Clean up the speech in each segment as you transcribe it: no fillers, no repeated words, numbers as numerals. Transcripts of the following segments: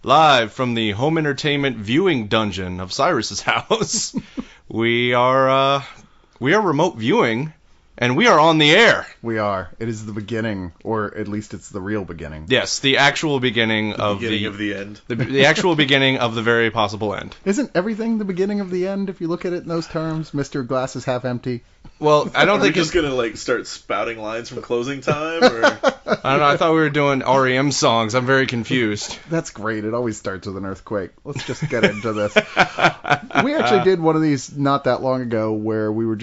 live from the home entertainment viewing dungeon of Cyrus's house. We are remote viewing, and we are on the air. We are. It is the beginning, or at least it's the real beginning. Yes, the actual beginning of the end. The actual beginning of the very possible end. Isn't everything the beginning of the end, if you look at it in those terms? Mr. Glass is half empty. Well, I don't think we're just gonna start spouting lines from closing time, or I don't know. I thought we were doing REM songs. I'm very confused. That's great. It always starts with an earthquake. Let's just get into this. We actually did one of these not that long ago where we were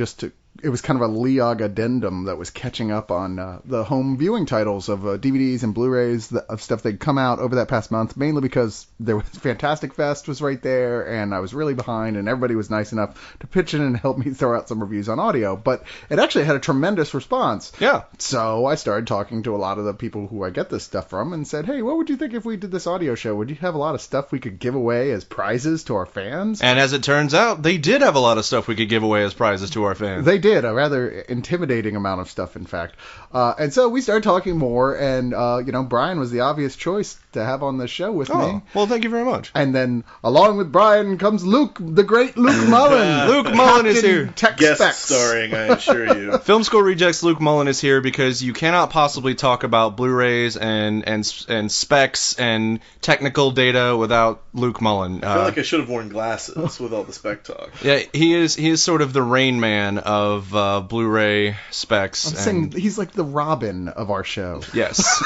it was kind of a Leog addendum that was catching up on the home viewing titles of DVDs and Blu-rays of stuff that had come out over that past month, mainly because there was Fantastic Fest was right there, and I was really behind, and everybody was nice enough to pitch in and help me throw out some reviews on audio. But it actually had a tremendous response. Yeah. So I started talking to a lot of the people who I get this stuff from and said, hey, what would you think if we did this audio show? Would you have a lot of stuff we could give away as prizes to our fans? And as it turns out, they did have a lot of stuff we could give away as prizes to our fans. They did, a rather intimidating amount of stuff, in fact. And so we started talking more, and, Brian was the obvious choice to have on the show with me. Well, thank you very much. And then, along with Brian, comes Luke, the great Luke Mullin. Luke Mullin is here. Guest starring, I assure you. Film School Rejects Luke Mullin is here because you cannot possibly talk about Blu-rays and specs and technical data without Luke Mullin. I feel like I should have worn glasses with all the spec talk. Yeah, he is sort of the Rain Man of Blu-ray specs. I'm saying he's like the Robin of our show. Yes.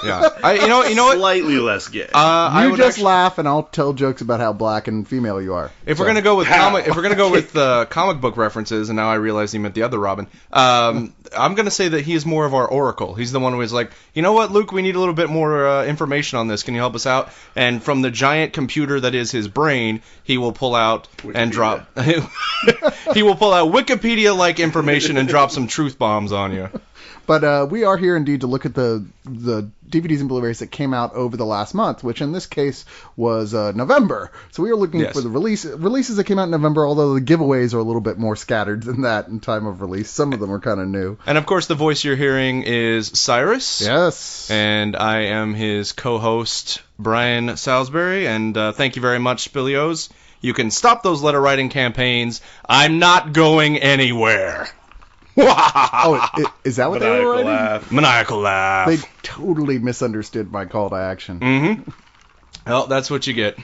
Yeah. You know what? Slightly less gay. You just laugh, and I'll tell jokes about how black and female you are. If we're gonna go with comic book references, and now I realize he meant the other Robin. I'm gonna say that he is more of our Oracle. He's the one who is like, you know what, Luke, we need a little bit more information on this. Can you help us out? And from the giant computer that is his brain, he will pull out Wikipedia. And drop. He will pull out Wikipedia-like information and drop some truth bombs on you. But we are here indeed to look at the DVDs and Blu-rays that came out over the last month, which in this case was November. So we are looking for the releases that came out in November, although the giveaways are a little bit more scattered than that in time of release. Some of them are kind of new. And of course, the voice you're hearing is Cyrus. Yes. And I am his co-host, Brian Salisbury. And thank you very much, Spilios. You can stop those letter writing campaigns. I'm not going anywhere. Is that what they were writing? Maniacal laugh. They totally misunderstood my call to action. Mm-hmm. Well, that's what you get.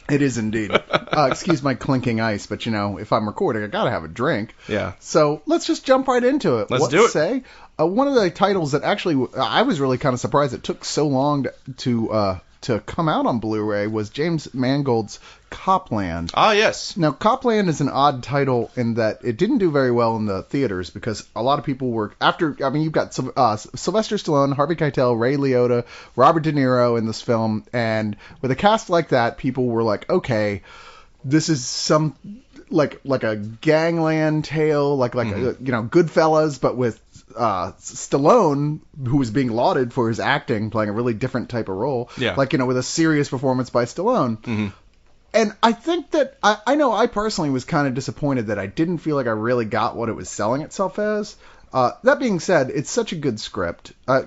It is indeed. Excuse my clinking ice, but if I'm recording, I gotta have a drink. Yeah. So let's just jump right into it. Let's do it. One of the titles that actually I was really kind of surprised it took so long to come out on Blu-ray was James Mangold's Copland. Ah, yes. Now, Copland is an odd title in that it didn't do very well in the theaters because a lot of people were you've got Sylvester Stallone, Harvey Keitel, Ray Liotta, Robert De Niro in this film, and with a cast like that, people were like, okay, this is some like a gangland tale, like Goodfellas, but with Stallone, who was being lauded for his acting, playing a really different type of role. Yeah. With a serious performance by Stallone. Mm-hmm. And I think that, I know I personally was kind of disappointed that I didn't feel like I really got what it was selling itself as. That being said, it's such a good script. I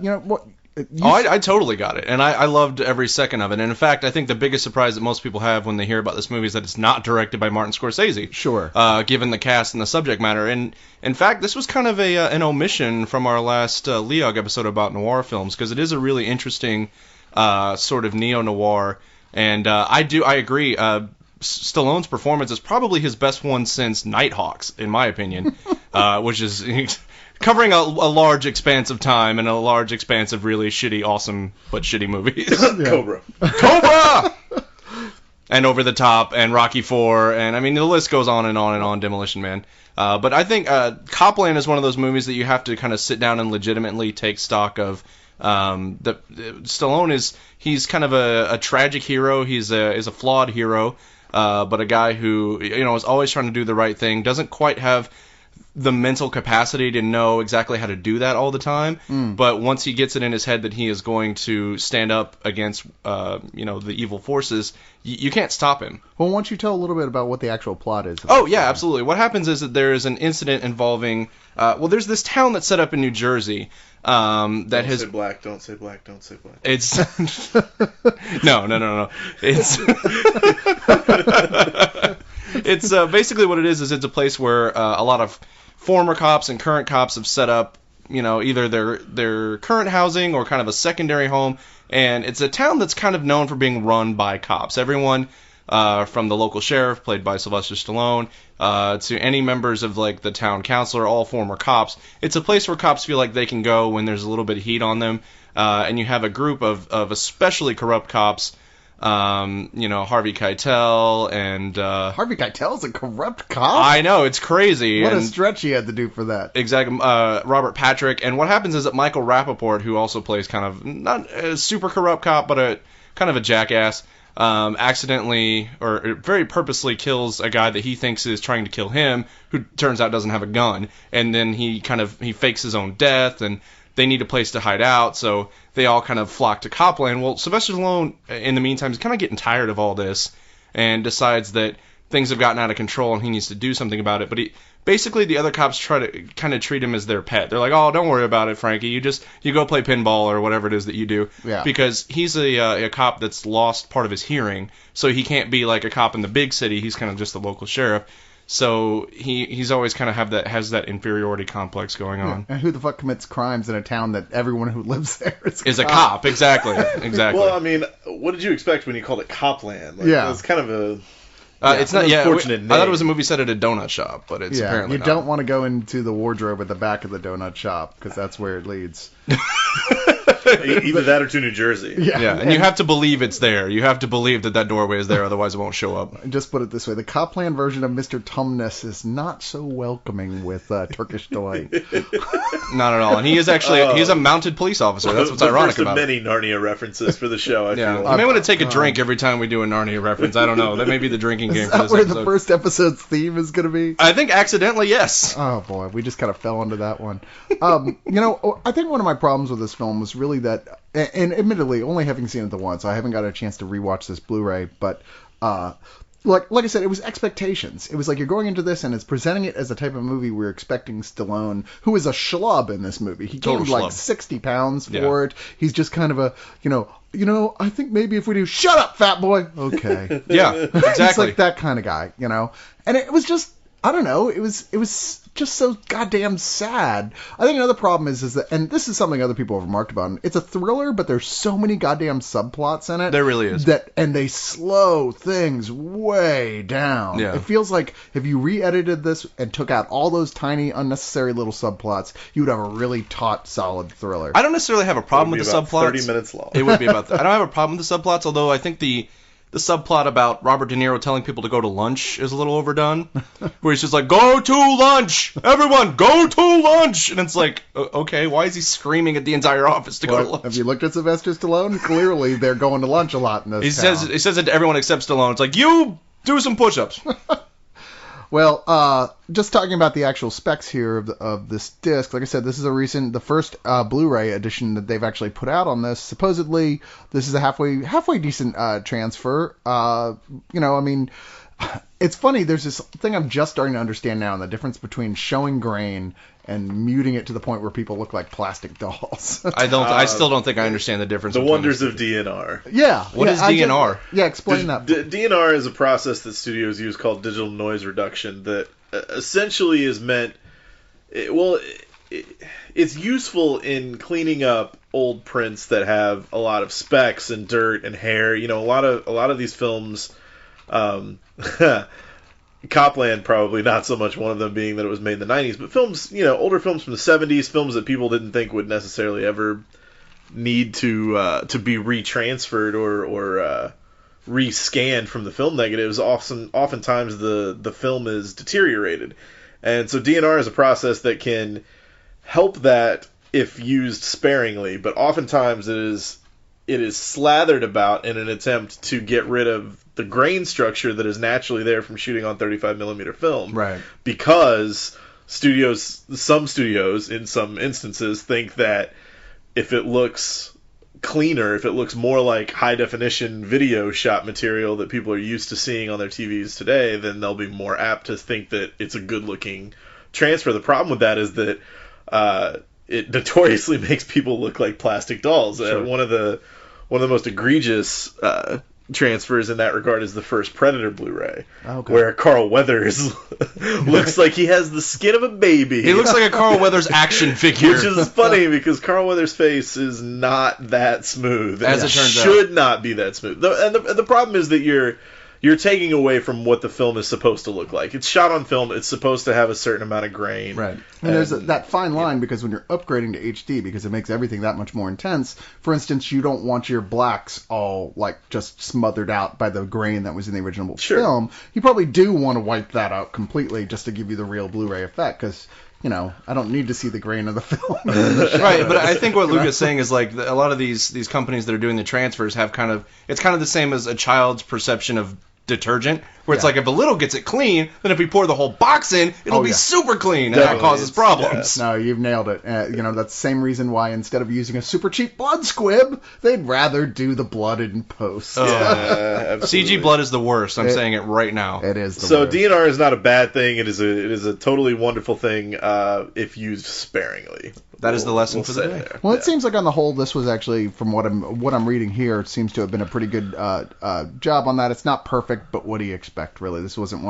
totally got it, and I loved every second of it. And in fact, I think the biggest surprise that most people have when they hear about this movie is that it's not directed by Martin Scorsese. Sure. Given the cast and the subject matter. And in fact, this was kind of an omission from our last Leog episode about noir films, because it is a really interesting sort of neo-noir. And I agree. Stallone's performance is probably his best one since Nighthawks, in my opinion, which is covering a large expanse of time and a large expanse of really shitty, awesome, but shitty movies. Cobra! And Over the Top, and Rocky IV, and the list goes on and on and on, Demolition Man. But I think Copland is one of those movies that you have to kind of sit down and legitimately take stock of. Stallone he's kind of a tragic hero. He's a flawed hero, but a guy who is always trying to do the right thing. Doesn't quite have the mental capacity to know exactly how to do that all the time. But once he gets it in his head that he is going to stand up against, the evil forces, you can't stop him. Well, why don't you tell a little bit about what the actual plot is? Oh, yeah, absolutely. What happens is that there is an incident involving, there's this town that's set up in New Jersey, Don't say black, don't say black, don't say black. It's no. It's it's basically what it is it's a place where a lot of former cops and current cops have set up, either their current housing or kind of a secondary home, and it's a town that's kind of known for being run by cops. Everyone from the local sheriff, played by Sylvester Stallone, to any members of like the town council are all former cops. It's a place where cops feel like they can go when there's a little bit of heat on them, and you have a group of especially corrupt cops. Harvey Keitel and Harvey Keitel's a corrupt cop? I know, it's crazy. What a stretch he had to do for that. Exactly. Robert Patrick. And what happens is that Michael Rappaport, who also plays kind of not a super corrupt cop, but a kind of a jackass, accidentally or very purposely kills a guy that he thinks is trying to kill him, who turns out doesn't have a gun. And then he fakes his own death, and they need a place to hide out, so they all kind of flock to Copland. Well, Sylvester Stallone, in the meantime, is kind of getting tired of all this and decides that things have gotten out of control and he needs to do something about it. But basically, the other cops try to kind of treat him as their pet. They're like, "Oh, don't worry about it, Frankie. You go play pinball or whatever it is that you do." Yeah. Because he's a cop that's lost part of his hearing, so he can't be like a cop in the big city. He's kind of just the local sheriff. So he's always kind of has that inferiority complex going on. Yeah. And who the fuck commits crimes in a town that everyone who lives there is a cop? Exactly. Well, I mean, what did you expect when you called it Copland? Yeah. It's kind of a... it's not. Yeah, unfortunate name. I thought it was a movie set at a donut shop, but it's apparently you not. don't want to go into the wardrobe at the back of the donut shop because that's where it leads. Either that or to New Jersey. Yeah, and you have to believe it's there. You have to believe that doorway is there, otherwise it won't show up. Just put it this way: the Copland version of Mr. Tumnus is not so welcoming with Turkish delight. Not at all. And he is actually he's a mounted police officer. That's what's ironic about it. Many Narnia references for the show. I feel. You may want to take a drink every time we do a Narnia reference. I don't know. That may be the drinking game. Is that where the first episode's theme is going to be? I think accidentally, yes. Oh boy, we just kind of fell into that one. I think one of my problems with this film was really that, and admittedly, only having seen it the once, I haven't got a chance to rewatch this Blu-ray, but like I said, it was expectations. It was like you're going into this and it's presenting it as a type of movie we're expecting Stallone, who is a schlub in this movie. He gained like 60 pounds for it. He's just kind of a, I think maybe if we do, shut up, fat boy. Okay. Yeah, exactly. He's like that kind of guy, And it was just, I don't know, it was just so goddamn sad. I think another problem is that, and this is something other people have remarked about, it's a thriller, but there's so many goddamn subplots in it. There really is. And they slow things way down. Yeah. It feels like if you re-edited this and took out all those tiny, unnecessary little subplots, you would have a really taut, solid thriller. I don't necessarily have a problem with the subplots. 30 minutes long. It would be about that. I don't have a problem with the subplots, although I think the subplot about Robert De Niro telling people to go to lunch is a little overdone, where he's just like, "Go to lunch! Everyone, go to lunch!" And it's like, okay, why is he screaming at the entire office to go to lunch? Have you looked at Sylvester Stallone? Clearly, they're going to lunch a lot in this town. He says it to everyone except Stallone. It's like, you do some push-ups. Well, just talking about the actual specs here of this disc, like I said, this is the first Blu-ray edition that they've actually put out on this. Supposedly, this is a halfway decent transfer. It's funny, there's this thing I'm just starting to understand now, and the difference between showing grain and muting it to the point where people look like plastic dolls. I still don't think I understand the difference. The wonders of DNR. Yeah. What is DNR? Explain that. DNR is a process that studios use called digital noise reduction that essentially is meant... it's useful in cleaning up old prints that have a lot of specks and dirt and hair. A lot of these films... Copland probably not so much, one of them being that it was made in the 90s, but films, older films from the 70s, films that people didn't think would necessarily ever need to be retransferred or rescanned from the film negatives. Oftentimes the film is deteriorated, and so DNR is a process that can help that if used sparingly, but oftentimes it is slathered about in an attempt to get rid of the grain structure that is naturally there from shooting on 35mm film. Right. Because some studios, in some instances, think that if it looks cleaner, if it looks more like high-definition video shot material that people are used to seeing on their TVs today, then they'll be more apt to think that it's a good-looking transfer. The problem with that is that it notoriously makes people look like plastic dolls. Sure. One of the most egregious transfers in that regard is the first Predator Blu-ray, where Carl Weathers looks like he has the skin of a baby. He looks like a Carl Weathers action figure. Which is funny because Carl Weathers' face is not that smooth. As it turns out. Should not be that smooth. And the problem is that you're taking away from what the film is supposed to look like. It's shot on film. It's supposed to have a certain amount of grain. Right. And there's that fine line because when you're upgrading to HD, because it makes everything that much more intense, for instance, you don't want your blacks all, like, just smothered out by the grain that was in the original film. You probably do want to wipe that out completely just to give you the real Blu-ray effect, because... I don't need to see the grain of the film. Right, but I think what Luke is saying is like a lot of these companies that are doing the transfers have it's kind of the same as a child's perception of detergent, where it's like if a little gets it clean, then if we pour the whole box in, it'll be super clean, and that causes problems. No, you've nailed it. That's the same reason why instead of using a super cheap blood squib, they'd rather do the blood in post. CG blood is the worst. I'm saying it right now. It is the worst. So DNR is not a bad thing. It is a totally wonderful thing if used sparingly. That is the lesson for the day. Well, it seems like on the whole, this was actually, from what I'm reading here, it seems to have been a pretty good job on that. It's not perfect, but what do you expect, really? This wasn't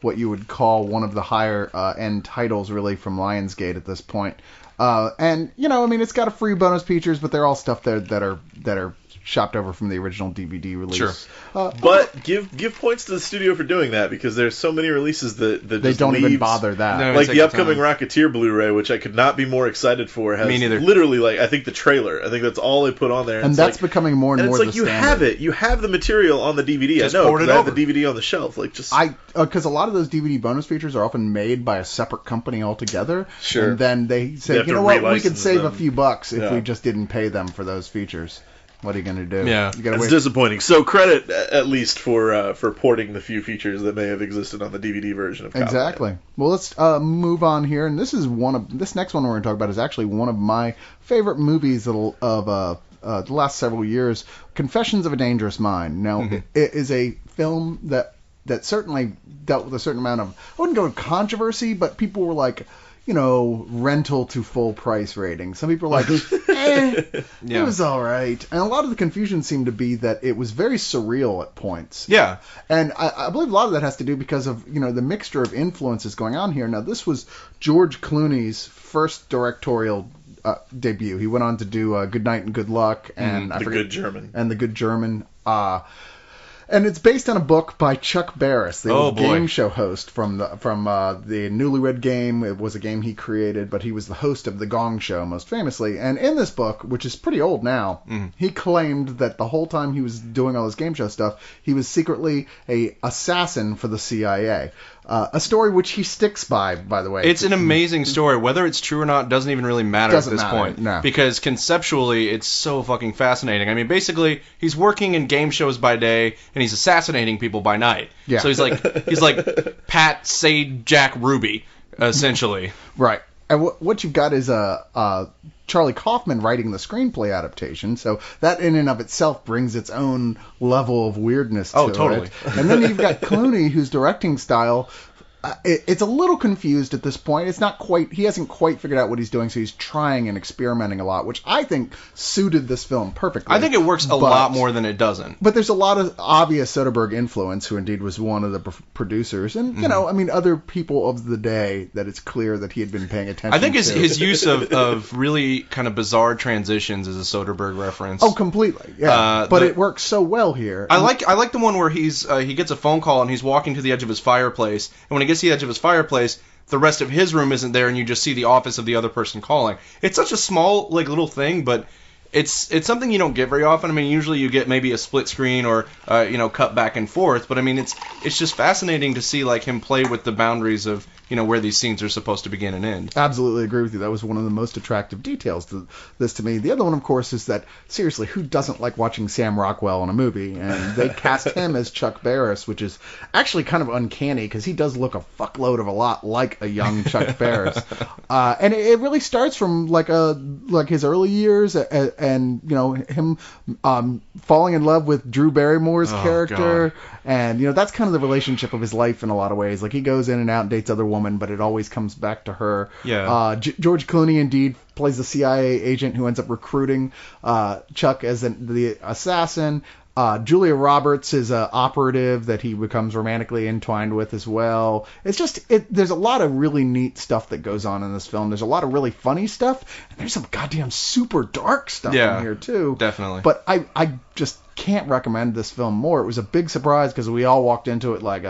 what you would call one of the higher end titles, really, from Lionsgate at this point. And it's got a free bonus features, but they're all stuff there that are shopped over from the original DVD release. Sure. But give points to the studio for doing that, because there's so many releases that they just don't even leaves, bother that. No, like the upcoming Rocketeer Blu-ray, which I could not be more excited for, has Me neither. literally, like, I think the trailer. I think that's all they put on there. And that's becoming more and more the standard. the standard. You have it. You have the material on the DVD. Just I know, port it because I have over. the DVD on the shelf. Like, just because a lot of those DVD bonus features are often made by a separate company altogether. Sure. And then they say, have you to know what, we relicense could save them. a few bucks if we just didn't pay them for those features. What are you going to do? Yeah. You gotta It's wait. disappointing. So credit at least for porting the few features that may have existed on the DVD version of Cowboy. Exactly. Well, let's move on here, and this next one we're going to talk about is actually one of my favorite movies of the last several years, Confessions of a Dangerous Mind. Now, it is a film that certainly dealt with a certain amount of, I wouldn't go with controversy, but people were like, rental to full price rating. Some people are like, it was all right. And a lot of the confusion seemed to be that it was very surreal at points. Yeah. And I believe a lot of that has to do because of, the mixture of influences going on here. Now, this was George Clooney's first directorial debut. He went on to do Good Night and Good Luck and The Good German. And The Good German. And it's based on a book by Chuck Barris, the old game show host from the Newlywed Game. It was a game he created, but he was the host of The Gong Show, most famously. And in this book, which is pretty old now, he claimed that the whole time he was doing all this game show stuff, he was secretly a assassin for the CIA. A story which he sticks by the way. It's an amazing story. Whether it's true or not doesn't even really matter at this point. No. Because conceptually, it's so fucking fascinating. I mean, basically, he's working in game shows by day, and he's assassinating people by night. Yeah. So he's like Pat Sade Jack Ruby, essentially. Right. And what you've got is Charlie Kaufman writing the screenplay adaptation, so that in and of itself brings its own level of weirdness to totally. it. And then you've got Clooney, whose directing style, it's a little confused at this point. He hasn't quite figured out what he's doing, so he's trying and experimenting a lot, which I think suited this film perfectly. I think it works a lot more than it doesn't. But there's a lot of obvious Soderbergh influence, who indeed was one of the producers, and other people of the day that it's clear that he had been paying attention. I think to. his use of really kind of bizarre transitions is a Soderbergh reference. Oh, completely. Yeah, but it works so well here. I like the one where he gets a phone call and he's walking to the edge of his fireplace, and when he gets to the edge of his fireplace, the rest of his room isn't there, and you just see the office of the other person calling. It's such a small, little thing, but it's something you don't get very often. I mean, usually you get maybe a split screen or cut back and forth, but I mean, it's just fascinating to see him play with the boundaries of where these scenes are supposed to begin and end. Absolutely agree with you. That was one of the most attractive details to this to me. The other one, of course, is that, seriously, who doesn't like watching Sam Rockwell in a movie? And they cast him as Chuck Barris, which is actually kind of uncanny because he does look a fuckload of a lot like a young Chuck Barris. And it really starts from like his early years and him falling in love with Drew Barrymore's character. God. And, that's kind of the relationship of his life in a lot of ways. Like, he goes in and out and dates other women, but it always comes back to her. Yeah. George Clooney, indeed, plays the CIA agent who ends up recruiting Chuck as the assassin. Julia Roberts is an operative that he becomes romantically entwined with as well. It's just, there's a lot of really neat stuff that goes on in this film. There's a lot of really funny stuff, and there's some goddamn super dark stuff in here, too. Definitely. But I just can't recommend this film more. It was a big surprise because we all walked into it like,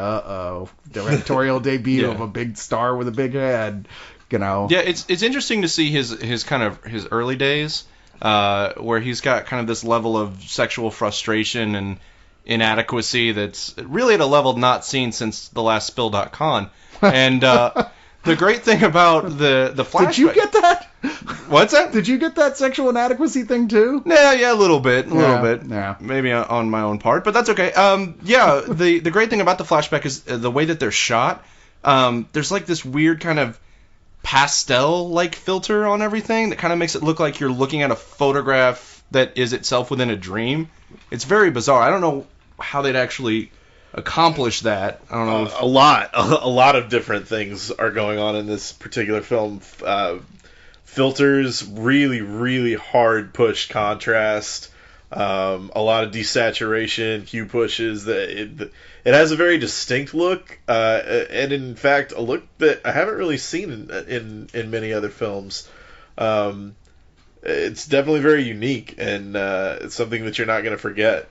directorial debut of a big star with a big head, Yeah, it's interesting to see his kind of his early days. Where he's got kind of this level of sexual frustration and inadequacy that's really at a level not seen since the last Spill.con. And the great thing about the flashback... Did you get that? What's that? Did you get that sexual inadequacy thing too? Yeah, a little bit. Yeah. Maybe on my own part, but that's okay. The great thing about the flashback is the way that they're shot. There's like this weird kind of pastel-like filter on everything that kind of makes it look like you're looking at a photograph that is itself within a dream. It's very bizarre. I don't know how they'd actually accomplish that. I don't know. A lot of different things are going on in this particular film. Filters, really, really hard push contrast, a lot of desaturation, hue pushes. It has a very distinct look, and in fact, a look that I haven't really seen in many other films. It's definitely very unique, and it's something that you're not going to forget.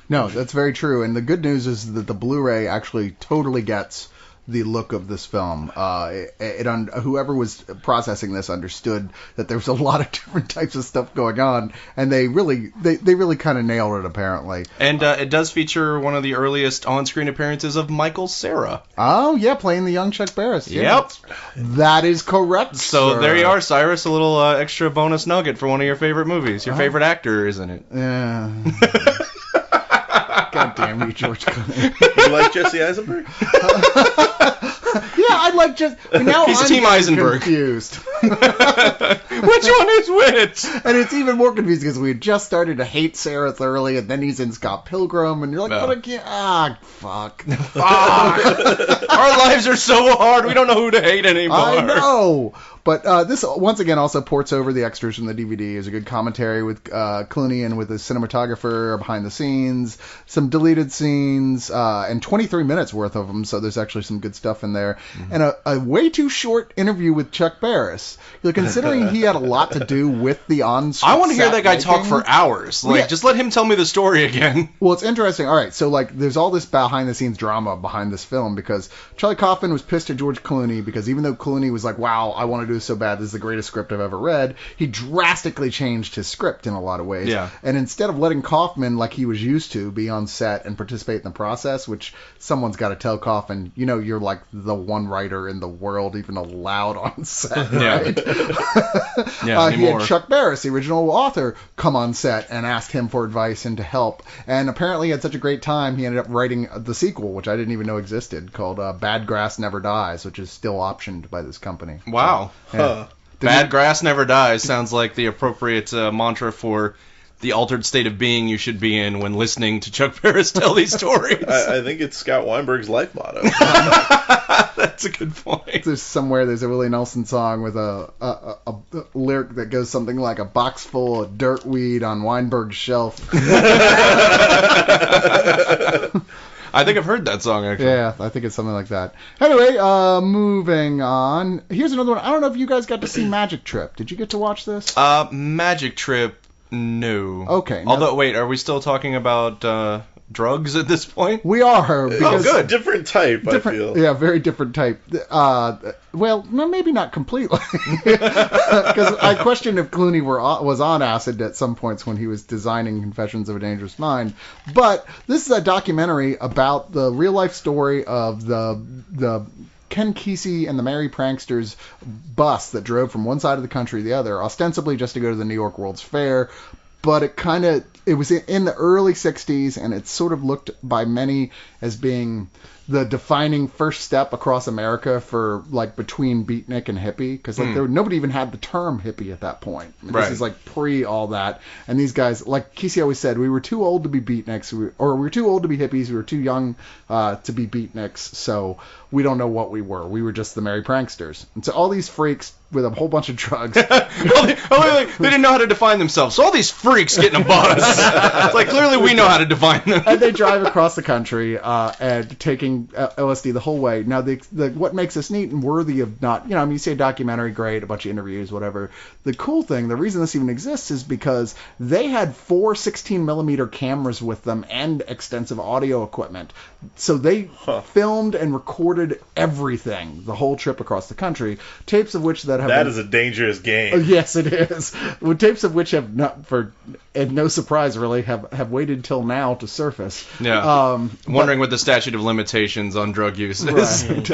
No, that's very true. And the good news is that the Blu-ray actually totally gets the look of this film. Whoever was processing this understood that there was a lot of different types of stuff going on, and they really kind of nailed it, apparently. And it does feature one of the earliest on-screen appearances of Michael Cera. Oh, yeah, playing the young Chuck Barris. Yep. That is correct, So sir. There you are, Cyrus, a little extra bonus nugget for one of your favorite movies. Your favorite actor, isn't it? Yeah. God damn you, George Clooney. You like Jesse Eisenberg? Yeah, I like just. Now He's I'm Team Eisenberg. Confused. Which one is which? And it's even more confusing because we had just started to hate Sarah thoroughly, and then he's in Scott Pilgrim, and you're like, but I can't. Fuck. Our lives are so hard. We don't know who to hate anymore. I know. But this, once again, also ports over the extras from the DVD. There's a good commentary with Clooney and with his cinematographer behind the scenes, some deleted scenes, and 23 minutes worth of them, so there's actually some good stuff in there. Mm-hmm. And a way too short interview with Chuck Barris. Considering he had a lot to do with the on-set I want to hear that guy making. talk for hours. Just let him tell me the story again. Well, it's interesting. All right, so there's all this behind-the-scenes drama behind this film because Charlie Kaufman was pissed at George Clooney because even though Clooney was like, wow, I want to do this so bad, this is the greatest script I've ever read, he drastically changed his script in a lot of ways. Yeah. And instead of letting Kaufman, like he was used to, be on set and participate in the process, which someone's got to tell Kaufman, you're like the one writer in the world even allowed on set, right? He had Chuck Barris, the original author, come on set and ask him for advice and to help. And apparently he had such a great time, he ended up writing the sequel, which I didn't even know existed, called Bad Grass Never Dies, which is still optioned by this company. Wow. So, yeah. Bad Grass Never Dies sounds like the appropriate mantra for the altered state of being you should be in when listening to Chuck Barris tell these stories. I think it's Scott Weinberg's life motto. That's a good point. There's a Willie Nelson song with a lyric that goes something like a box full of dirt weed on Weinberg's shelf. I think I've heard that song, actually. Yeah, I think it's something like that. Anyway, moving on. Here's another one. I don't know if you guys got to see Magic Trip. Did you get to watch this? Magic Trip, no. Okay. Although, wait, are we still talking about drugs at this point? We are. Because good. Different type, I feel. Yeah, very different type. Well, maybe not completely. Because I questioned if Clooney was on acid at some points when he was designing Confessions of a Dangerous Mind. But this is a documentary about the real-life story of the Ken Kesey and the Merry Pranksters bus that drove from one side of the country to the other, ostensibly just to go to the New York World's Fair. But it was in the early 60s, and it sort of looked by many as being the defining first step across America for, like, between beatnik and hippie. Because, like, nobody even had the term hippie at that point. This is, like, pre all that. And these guys, like Kesey always said, we were too old to be beatniks, we were too old to be hippies, we were too young to be beatniks, so we don't know what we were. We were just the Merry Pranksters. And so all these freaks with a whole bunch of drugs. Wait, they didn't know how to define themselves. So all these freaks get in a bus. It's like, clearly we know how to define them. And they drive across the country and taking LSD the whole way. Now, what makes this neat and worthy of not, you say documentary, great, a bunch of interviews, whatever. The cool thing, the reason this even exists is because they had 4 16mm cameras with them and extensive audio equipment. So they filmed and recorded everything, the whole trip across the country. Tapes of which that is a dangerous game. Yes, it is. With tapes of which have not, and no surprise really, have waited till now to surface. Yeah. Wondering what the statute of limitations on drug use is. Right.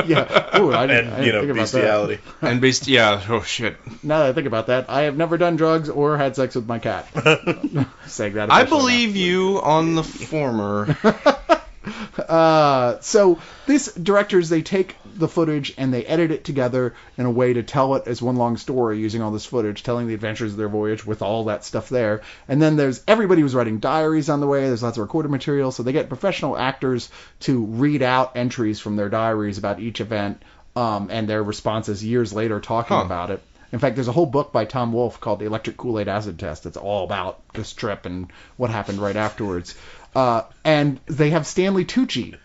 Yeah. Ooh, I didn't think bestiality. About that. Yeah. Oh shit. Now that I think about that, I have never done drugs or had sex with my cat. Saying that. I believe you on the former. So these directors, they take the footage and they edit it together in a way to tell it as one long story using all this footage, telling the adventures of their voyage with all that stuff there. And then everybody was writing diaries on the way. There's lots of recorded material. So they get professional actors to read out entries from their diaries about each event and their responses years later talking about it. In fact, there's a whole book by Tom Wolfe called The Electric Kool-Aid Acid Test. It's all about this trip and what happened right afterwards. And they have Stanley Tucci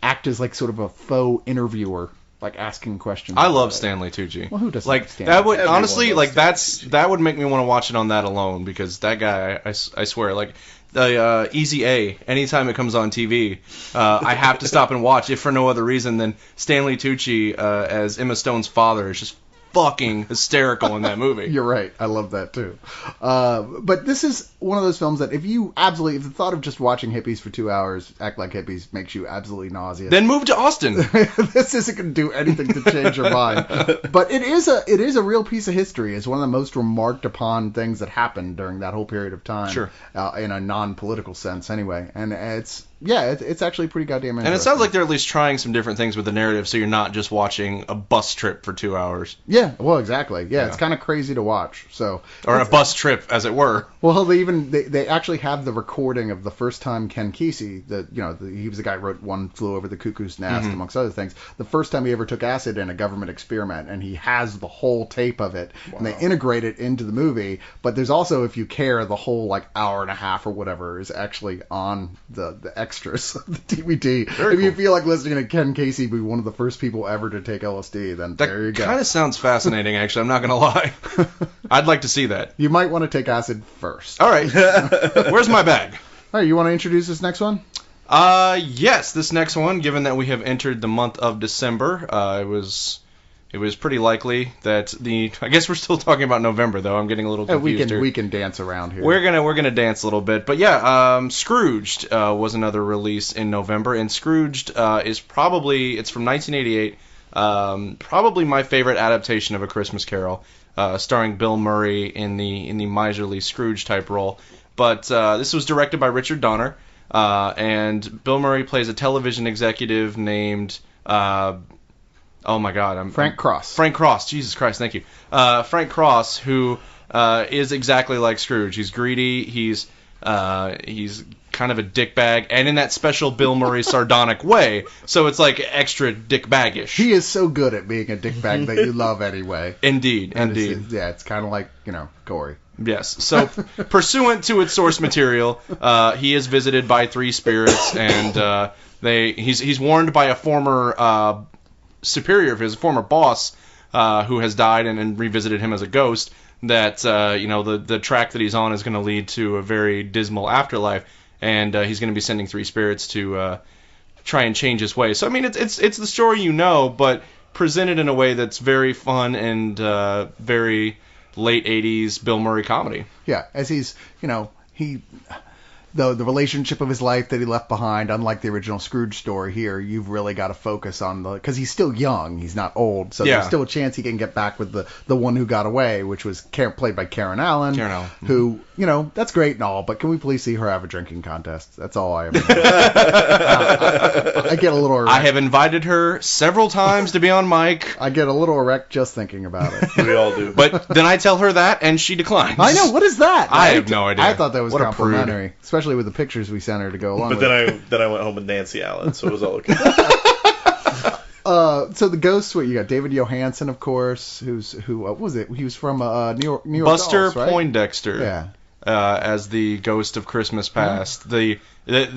act as like sort of a faux interviewer, like asking questions. I love Stanley Tucci. Well, who doesn't? Like Stanley? that would honestly, like that would make me want to watch it on that alone, because that guy, I swear, like the Easy A, anytime it comes on TV, I have to stop and watch, if for no other reason than Stanley Tucci as Emma Stone's father is just fucking hysterical in that movie. You're right. I love that too. But this is one of those films that if the thought of just watching hippies for 2 hours act like hippies makes you absolutely nauseous, then move to Austin. This isn't going to do anything to change your mind. But it is a real piece of history. It's one of the most remarked upon things that happened during that whole period of time. Sure. In a non-political sense, anyway. And it's actually pretty goddamn interesting. And it sounds like they're at least trying some different things with the narrative, so you're not just watching a bus trip for 2 hours. Yeah, well, exactly. Yeah, it's kind of crazy to watch. Or a bus trip, as it were. Well, they actually have the recording of the first time Ken Kesey, he was the guy who wrote One Flew Over the Cuckoo's Nest, amongst other things, the first time he ever took acid in a government experiment, and he has the whole tape of it, and they integrate it into the movie. But there's also, if you care, the whole hour and a half or whatever is actually on the extras of the DVD. If you feel like listening to Ken Kesey be one of the first people ever to take LSD, then there you go. That kind of sounds fascinating, actually. I'm not going to lie. I'd like to see that. You might want to take acid first. All right. Where's my bag? All right, you want to introduce this next one? Yes, this next one, given that we have entered the month of December, it was pretty likely that I guess we're still talking about November, though. I'm getting a little confused here. We can dance around here. We're gonna dance a little bit, but yeah, Scrooged was another release in November, and Scrooged it's from 1988, probably my favorite adaptation of A Christmas Carol, starring Bill Murray in the miserly Scrooge type role. But this was directed by Richard Donner, and Bill Murray plays a television executive named. Oh my God! Frank Cross. Frank Cross. Jesus Christ! Thank you. Frank Cross, who is exactly like Scrooge. He's greedy. He's kind of a dickbag, and in that special Bill Murray sardonic way. So it's like extra dickbaggish. He is so good at being a dickbag that you love anyway. Indeed. It's kind of like Corey. Yes. So, pursuant to its source material, he is visited by 3 spirits, and he's warned by a former superior of his, a former boss, who has died and revisited him as a ghost, that the track that he's on is going to lead to a very dismal afterlife, and he's going to be sending 3 spirits to try and change his ways. So I mean, it's the story but presented in a way that's very fun and very late 80s Bill Murray comedy. Yeah, as he's the relationship of his life that he left behind. Unlike the original Scrooge story here, you've really got to focus on because he's still young, he's not old, so there's still a chance he can get back with the one who got away, which was played by Karen Allen. Who, that's great and all, but can we please see her have a drinking contest? That's all I ever I get a little erect. I have invited her several times to be on mic. I get a little erect just thinking about it. We all do. But then I tell her that, and she declines. I know. What is that? I have no idea. I thought that was what complimentary, especially with the pictures we sent her to go along with. But then I went home with Nancy Allen, so it was all okay. So the ghosts, you got David Johansen, of course, what was it? He was from New York Buster Dolls, right? Poindexter. Yeah. As the ghost of Christmas Past. The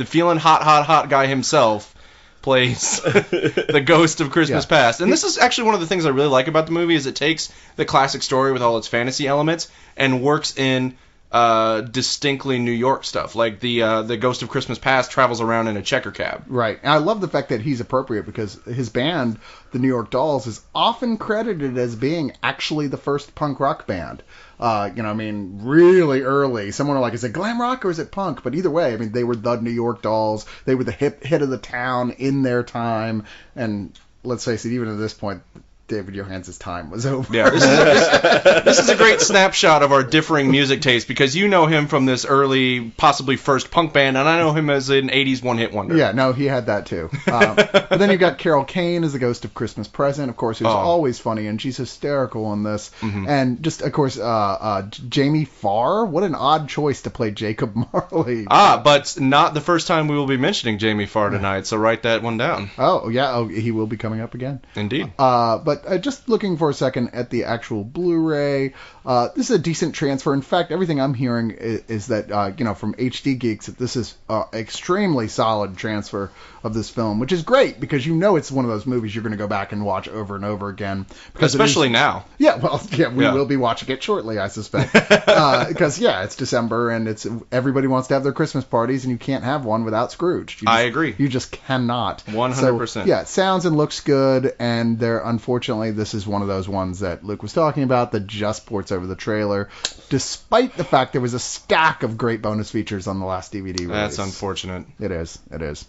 feeling hot guy himself plays the ghost of Christmas Past. And this is actually one of the things I really like about the movie is it takes the classic story with all its fantasy elements and works in distinctly New York stuff. Like the Ghost of Christmas Past travels around in a checker cab. Right. And I love the fact that he's appropriate because his band, the New York Dolls, is often credited as being actually the first punk rock band. Really early. Someone were like, is it glam rock or is it punk? But either way, they were the New York Dolls. They were the hit of the town in their time. And let's face it, even at this point, David Johansen's time was over. Yeah, this is a great snapshot of our differing music taste because you know him from this early, possibly first punk band, and I know him as an 80s one-hit wonder. Yeah, no, he had that too. But then you've got Carol Kane as the Ghost of Christmas Present, of course, who's always funny, and she's hysterical in this. Mm-hmm. And just, of course, Jamie Farr, what an odd choice to play Jacob Marley. But not the first time we will be mentioning Jamie Farr tonight, so write that one down. Oh, yeah, he will be coming up again. Indeed. But just looking for a second at the actual Blu-ray, this is a decent transfer. In fact, everything I'm hearing is that, from HD Geeks, that this is extremely solid transfer of this film, which is great because it's one of those movies you're going to go back and watch over and over again. Especially now. Yeah, we will be watching it shortly, I suspect. Because, it's December and everybody wants to have their Christmas parties and you can't have one without Scrooged. I agree. You just cannot. 100%. So, it sounds and looks good, and unfortunately, this is one of those ones that Luke was talking about that just ports over the trailer, despite the fact there was a stack of great bonus features on the last DVD release. That's unfortunate. It is.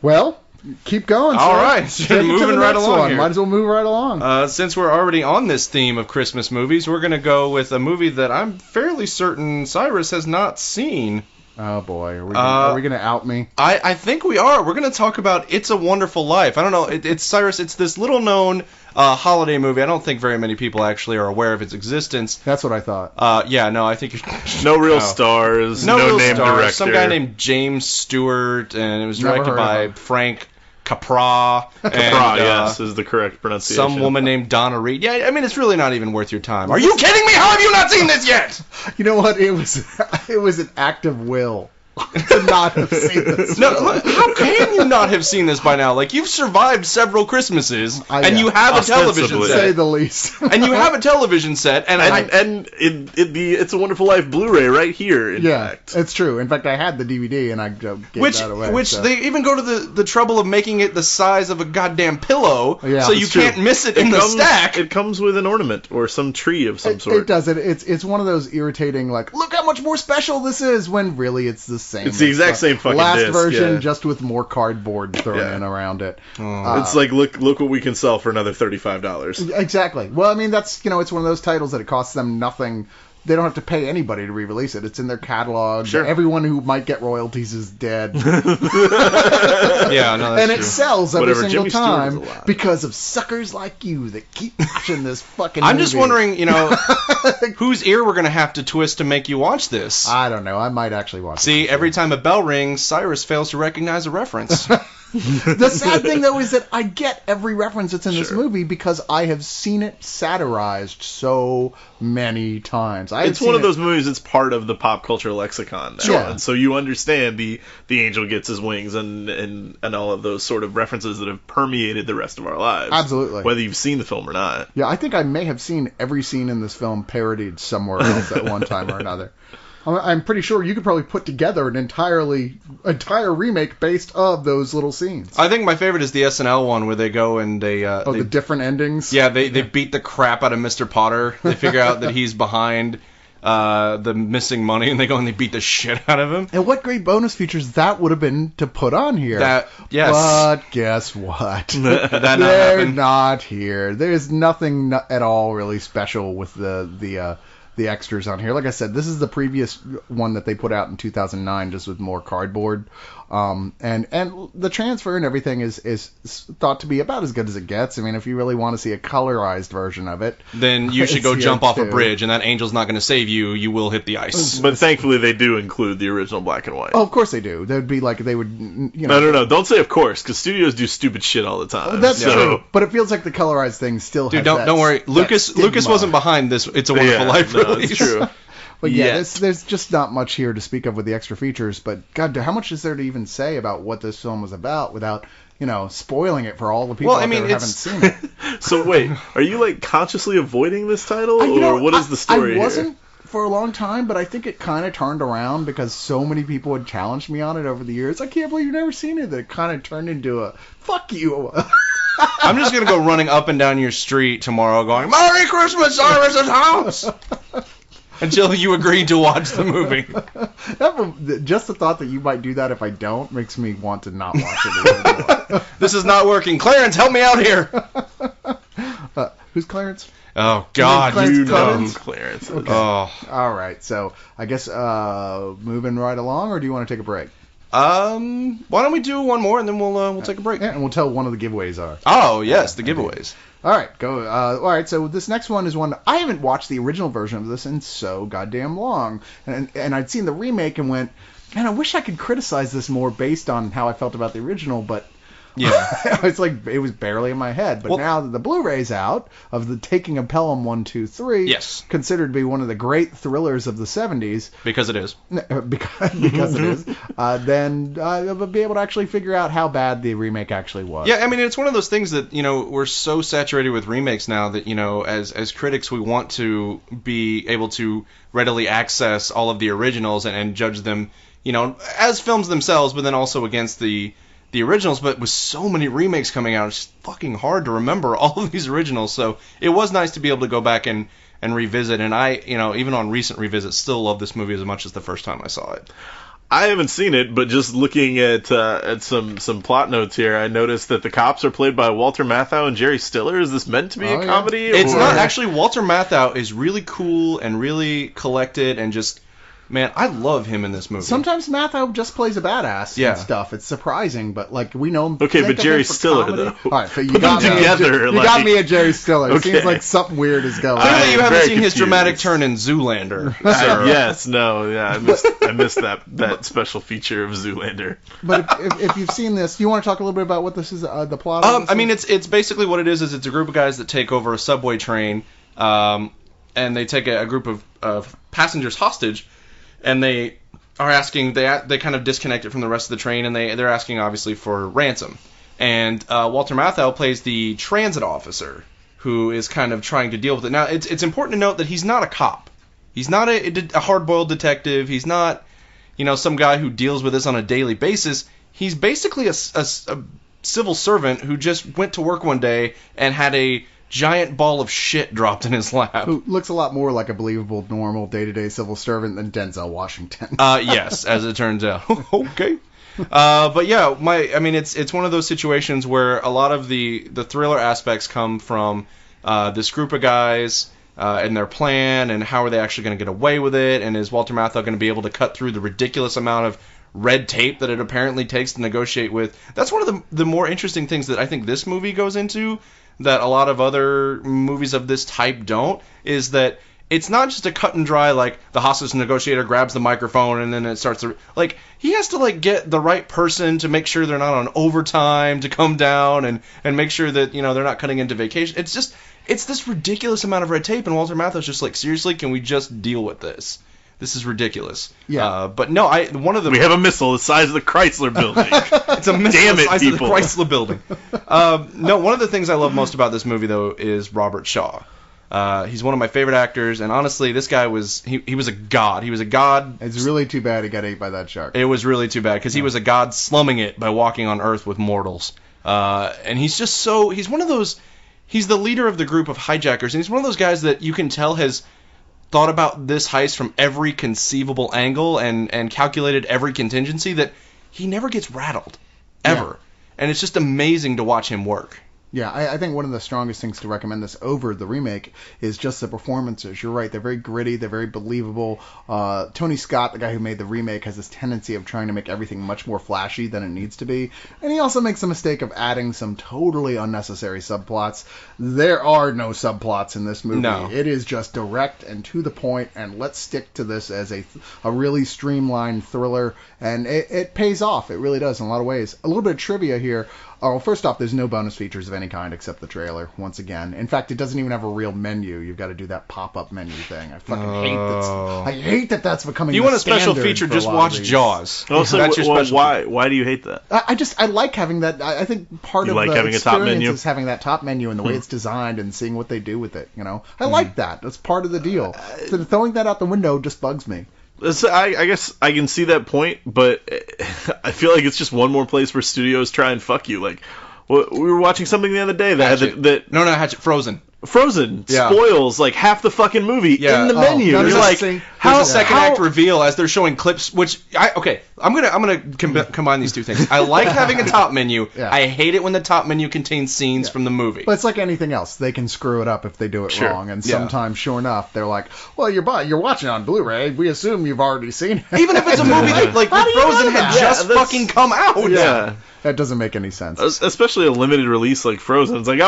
Well, keep going. All right. Moving right along here. Might as well move right along. Since we're already on this theme of Christmas movies, we're going to go with a movie that I'm fairly certain Cyrus has not seen. Oh, boy. Are we going to out me? I think we are. We're going to talk about It's a Wonderful Life. I don't know. It's Cyrus. It's this little-known holiday movie. I don't think very many people actually are aware of its existence. That's what I thought. I think you're... No real stars. No name director. Some guy named James Stewart, and it was directed by Frank Capra. Yes, is the correct pronunciation. Some woman named Donna Reed. Yeah, it's really not even worth your time. Are you kidding me? How have you not seen this yet? You know what? It was an act of will to not have seen this. No, how can you not have seen this by now? Like, you've survived several Christmases, and you have a television set. To say the least. And you have a television set, and It's a Wonderful Life Blu-ray right here, in fact. It's true. In fact, I had the DVD, and I gave that away. They even go to the trouble of making it the size of a goddamn pillow, so you can't miss it in the stack. It comes with an ornament, or some tree of some sort. It does. It's one of those irritating, like, look how much more special this is, when really it's the same. It's the exact same fucking last disc, version, just with more cardboard thrown in around it. It's like, look what we can sell for another $35. Exactly. Well, that's it's one of those titles that it costs them nothing. They don't have to pay anybody to re-release it. It's in their catalog. Sure. Everyone who might get royalties is dead. That's and it true. sells every single Jimmy time because of suckers like you that keep watching this fucking I'm movie. just wondering, whose ear we're going to have to twist to make you watch this. I don't know. I might actually watch it. See, every time a bell rings, Cyrus fails to recognize a reference. The sad thing, though, is that I get every reference that's in this movie because I have seen it satirized so many times. It's one of those movies that's part of the pop culture lexicon now. Yeah. And so you understand the angel gets his wings and all of those sort of references that have permeated the rest of our lives. Absolutely. Whether you've seen the film or not. Yeah, I think I may have seen every scene in this film parodied somewhere else at one time or another. I'm pretty sure you could probably put together an entire remake based of those little scenes. I think my favorite is the SNL one where they go and the different endings. Yeah, they beat the crap out of Mr. Potter. They figure out that he's behind the missing money, and they go and they beat the shit out of him. And what great bonus features that would have been to put on here. Yes. But guess what? They're not here. There's nothing at all really special with the extras on here. Like I said, this is the previous one that they put out in 2009, just with more cardboard. And the transfer and everything is thought to be about as good as it gets. I mean, if you really want to see a colorized version of it, then you should go jump off a bridge, and that angel's not going to save you. You will hit the ice. But thankfully, they do include the original black and white. Oh, of course they do. They would. No. Don't say of course, because studios do stupid shit all the time. That's true. But it feels like the colorized thing still. Dude, don't worry. Lucas wasn't behind this. It's a Wonderful Life release. It's true. But yeah, there's just not much here to speak of with the extra features. But God, how much is there to even say about what this film was about without, spoiling it for all the people who haven't seen it? So wait, are you consciously avoiding this title, or what is the story I wasn't for a long time, but I think it kind of turned around because so many people had challenged me on it over the years. I can't believe you've never seen it. That it kind of turned into a fuck you. I'm just gonna go running up and down your street tomorrow, going "Merry Christmas, Cyrus's house." Until you agreed to watch the movie. Just the thought that you might do that if I don't makes me want to not watch it anymore. This is not working. Clarence, help me out here. Who's Clarence? Oh, God. Clarence. Okay. Oh. All right. So I guess moving right along, or do you want to take a break? Why don't we do one more, and then we'll take a break. Yeah, and we'll tell what one of the giveaways are. Oh, yes, the giveaways. All right, go. All right, so this next one is one I haven't watched the original version of this in so goddamn long, and I'd seen the remake and went, man, I wish I could criticize this more based on how I felt about the original, but yeah, it's like it was barely in my head. But now that the Blu-ray's out of the Taking of Pelham 1, 2, 3, yes, considered to be one of the great thrillers of the 70s, because it is, because it is, then I'll be able to actually figure out how bad the remake actually was. Yeah, I mean, it's one of those things that we're so saturated with remakes now that as critics we want to be able to readily access all of the originals and judge them, as films themselves, but then also against the originals. But with so many remakes coming out, it's just fucking hard to remember all of these originals. So it was nice to be able to go back and revisit. And I, even on recent revisits, still love this movie as much as the first time I saw it. I haven't seen it, but just looking at some plot notes here, I noticed that the cops are played by Walter Matthau and Jerry Stiller. Is this meant to be a comedy? Yeah. It's not. Actually, Walter Matthau is really cool and really collected and just... Man, I love him in this movie. Sometimes Matthau just plays a badass and stuff. It's surprising, but we know him. Okay, but Jerry Stiller, though. All right, so you got me at Jerry Stiller. It seems like something weird is going on. Clearly you haven't seen his dramatic turn in Zoolander. I missed that special feature of Zoolander. But if you've seen this, do you want to talk a little bit about what this is, the plot of this? I mean, it's basically what it is it's a group of guys that take over a subway train, and they take a group of passengers hostage. And they are asking, they kind of disconnect it from the rest of the train, and they're asking, obviously, for ransom. And Walter Matthau plays the transit officer, who is kind of trying to deal with it. Now, it's important to note that he's not a cop. He's not a hard-boiled detective. He's not, some guy who deals with this on a daily basis. He's basically a civil servant who just went to work one day and had a giant ball of shit dropped in his lap. Who looks a lot more like a believable, normal, day-to-day civil servant than Denzel Washington. Yes, as it turns out. Okay. But yeah, it's one of those situations where a lot of the thriller aspects come from this group of guys and their plan and how are they actually going to get away with it, and is Walter Matthau going to be able to cut through the ridiculous amount of red tape that it apparently takes to negotiate with. That's one of the more interesting things that I think this movie goes into that a lot of other movies of this type don't, is that it's not just a cut and dry, the hostage negotiator grabs the microphone and then it starts to... he has to, get the right person to make sure they're not on overtime to come down and make sure that, they're not cutting into vacation. It's this ridiculous amount of red tape, and Walter Matthau's just seriously, can we just deal with this? This is ridiculous. Yeah. But no, one of the... We have a missile the size of the Chrysler building. It's a missile the size people. of the Chrysler building. No, one of the things I love most about this movie, though, is Robert Shaw. He's one of my favorite actors, and honestly, this guy was... He was a god. He was a god... It's really too bad he got ate by that shark. It was really too bad, because he was a god slumming it by walking on Earth with mortals. And he's just so... He's one of those... He's the leader of the group of hijackers, and he's one of those guys that you can tell has... thought about this heist from every conceivable angle and calculated every contingency that he never gets rattled. Ever. Yeah. And it's just amazing to watch him work. Yeah, I think one of the strongest things to recommend this over the remake is just the performances. You're right, they're very gritty, they're very believable. Tony Scott, the guy who made the remake, has this tendency of trying to make everything much more flashy than it needs to be. And he also makes the mistake of adding some totally unnecessary subplots. There are no subplots in this movie. No. It is just direct and to the point, and let's stick to this as a really streamlined thriller. And it pays off. It really does in a lot of ways. A little bit of trivia here. Oh, well, first off, there's no bonus features of any kind except the trailer, once again. In fact, it doesn't even have a real menu. You've got to do that pop-up menu thing. I fucking hate that. I hate that that's becoming You want a special feature, just watch Jaws. Also, that's your special why do you hate that? I like having that. I think part of the experience is having that top menu and the way it's designed and seeing what they do with it, you know? I like that. That's part of the deal. So throwing that out the window just bugs me. I guess I can see that point, but I feel like it's just one more place where studios try and fuck you. Like, we were watching something the other day that had No, Hatchet. Frozen spoils like half the fucking movie in the menu. You're like, how second act reveal as they're showing clips, which I'm gonna combine these two things. I like having a top menu. Yeah. I hate it when the top menu contains scenes from the movie. But it's like anything else; they can screw it up if they do it wrong. And sometimes, sure enough, they're like, "Well, you're watching on Blu-ray. We assume you've already seen it." Even if it's a movie that like Frozen had just fucking come out. Yeah. That doesn't make any sense. Especially a limited release like Frozen. It's like,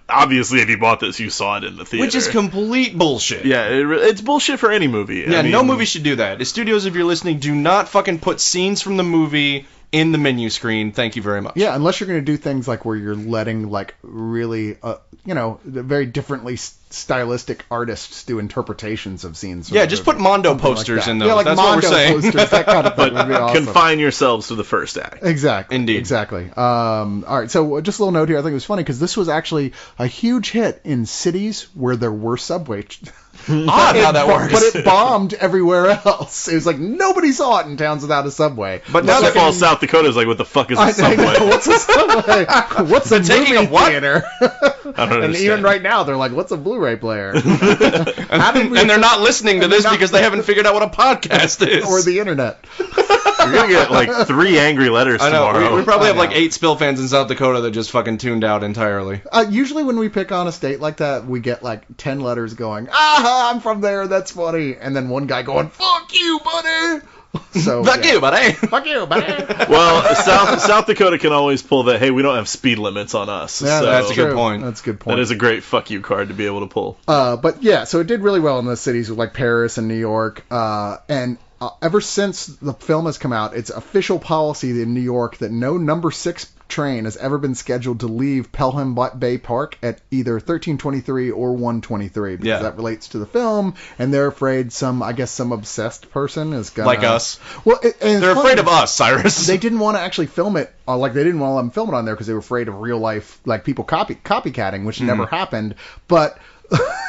obviously if you bought this, you saw it in the theater. Which is complete bullshit. Yeah, it's bullshit for any movie. Yeah, no movie should do that. Studios, if you're listening, do not fucking put scenes from the movie in the menu screen. Thank you very much. Yeah, unless you're going to do things like where you're letting like really, very differently stylistic artists do interpretations of scenes. Yeah, just put Mondo posters in those. Yeah, like that's Mondo what we're saying. Posters, that kind of thing would be awesome. Confine yourselves to the first act. Exactly. Indeed. Exactly. All right, so just a little note here. I think it was funny because this was actually a huge hit in cities where there were subway. Odd how that works. But it bombed everywhere else. It was like nobody saw it in towns without a subway. But now South Dakota is like, what the fuck is a subway? I know, what's a subway? What's a movie theater? I don't understand. And even right now, they're like, what's a Blu-ray player? and they're not listening to this because they haven't figured out what a podcast is. Or the internet. You're going to get like 3 angry letters tomorrow. We probably have like 8 Spill fans in South Dakota that just fucking tuned out entirely. Usually when we pick on a state like that, we get like 10 letters going, I'm from there, that's funny. And then one guy going, fuck you, buddy. So, fuck you, buddy. Fuck you, buddy. Well, South Dakota can always pull that, hey, we don't have speed limits on us. Yeah, so that's a good point. That's a good point. That is a great fuck you card to be able to pull. But yeah, so it did really well in the cities like Paris and New York. Ever since the film has come out, it's official policy in New York that no number 6 train has ever been scheduled to leave Pelham Bay Park at either 1323 or 123 because that relates to the film, and they're afraid some obsessed person is gonna like us. Well, they're afraid of us, Cyrus. They didn't want to actually film it. They didn't want to let them film it on there because they were afraid of real life, like people copycatting, which never happened. But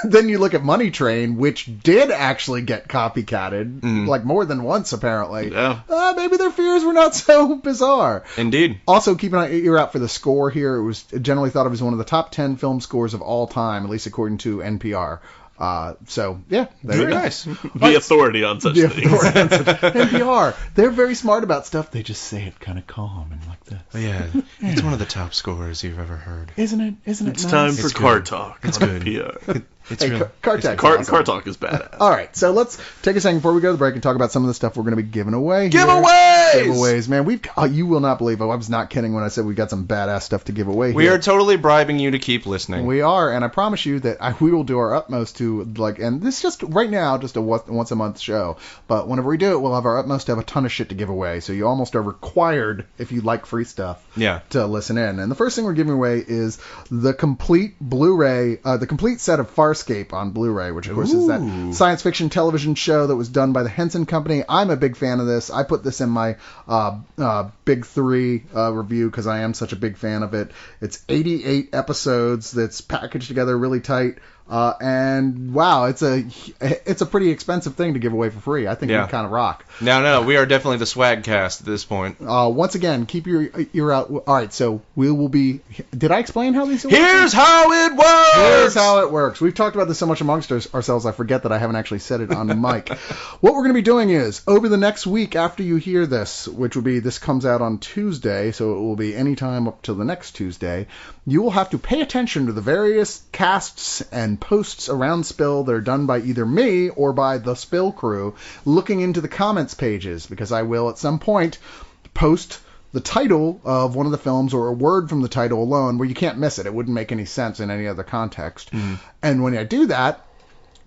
then you look at Money Train, which did actually get copycatted, like more than once apparently. Yeah. Maybe their fears were not so bizarre. Indeed. Also, keep an ear out for the score here. It was generally thought of as one of the top 10 film scores of all time, at least according to NPR. Very nice. The authority on such things. NPR, they're very smart about stuff. They just say it kind of calm and like this. Yeah, it's one of the top scores you've ever heard. Isn't it? It's nice? Time for Car Talk. It's good. NPR. Car Talk is badass. All right, so let's take a second before we go to the break and talk about some of the stuff we're going to be giving away. Giveaways, man. You will not believe it. I was not kidding when I said we got some badass stuff to give away. We are totally bribing you to keep listening. We are, and I promise you that we will do our utmost to and this is just right now just a once a month show. But whenever we do it, we'll have our utmost to have a ton of shit to give away. So you almost are required, if you like free stuff, to listen in. And the first thing we're giving away is the complete Blu-ray, the complete set of Farscape on Blu-ray, which of course is that science fiction television show that was done by the Henson Company. I'm a big fan of this. I put this in my Big 3 review because I am such a big fan of it. It's 88 episodes that's packaged together really tight. And wow, it's a pretty expensive thing to give away for free. I think we kind of rock. No, we are definitely the swag cast at this point. Once again, keep your ear out. All right, so we will be. Did I explain how these work? Here's how it works. Here's how it works. We've talked about this so much amongst ourselves, I forget that I haven't actually said it on the mic. What we're going to be doing is, over the next week after you hear this, which will be, this comes out on Tuesday, so it will be any time up till the next Tuesday, you will have to pay attention to the various casts and posts around Spill that are done by either me or by the Spill crew, looking into the comments pages, because I will at some point post the title of one of the films or a word from the title alone where you can't miss it. It wouldn't make any sense in any other context. And when I do that,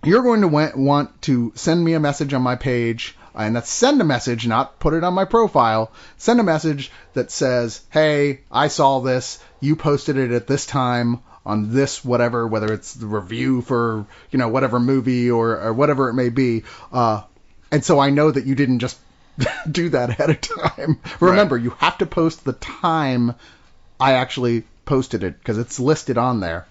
you're going to want to send me a message on my page, and that's send a message, not put it on my profile. Send a message that says, hey, I saw this, you posted it at this time on this whatever, whether it's the review for, whatever movie or whatever it may be. And so I know that you didn't just do that ahead of time. Remember, you have to post the time I actually posted it, because it's listed on there.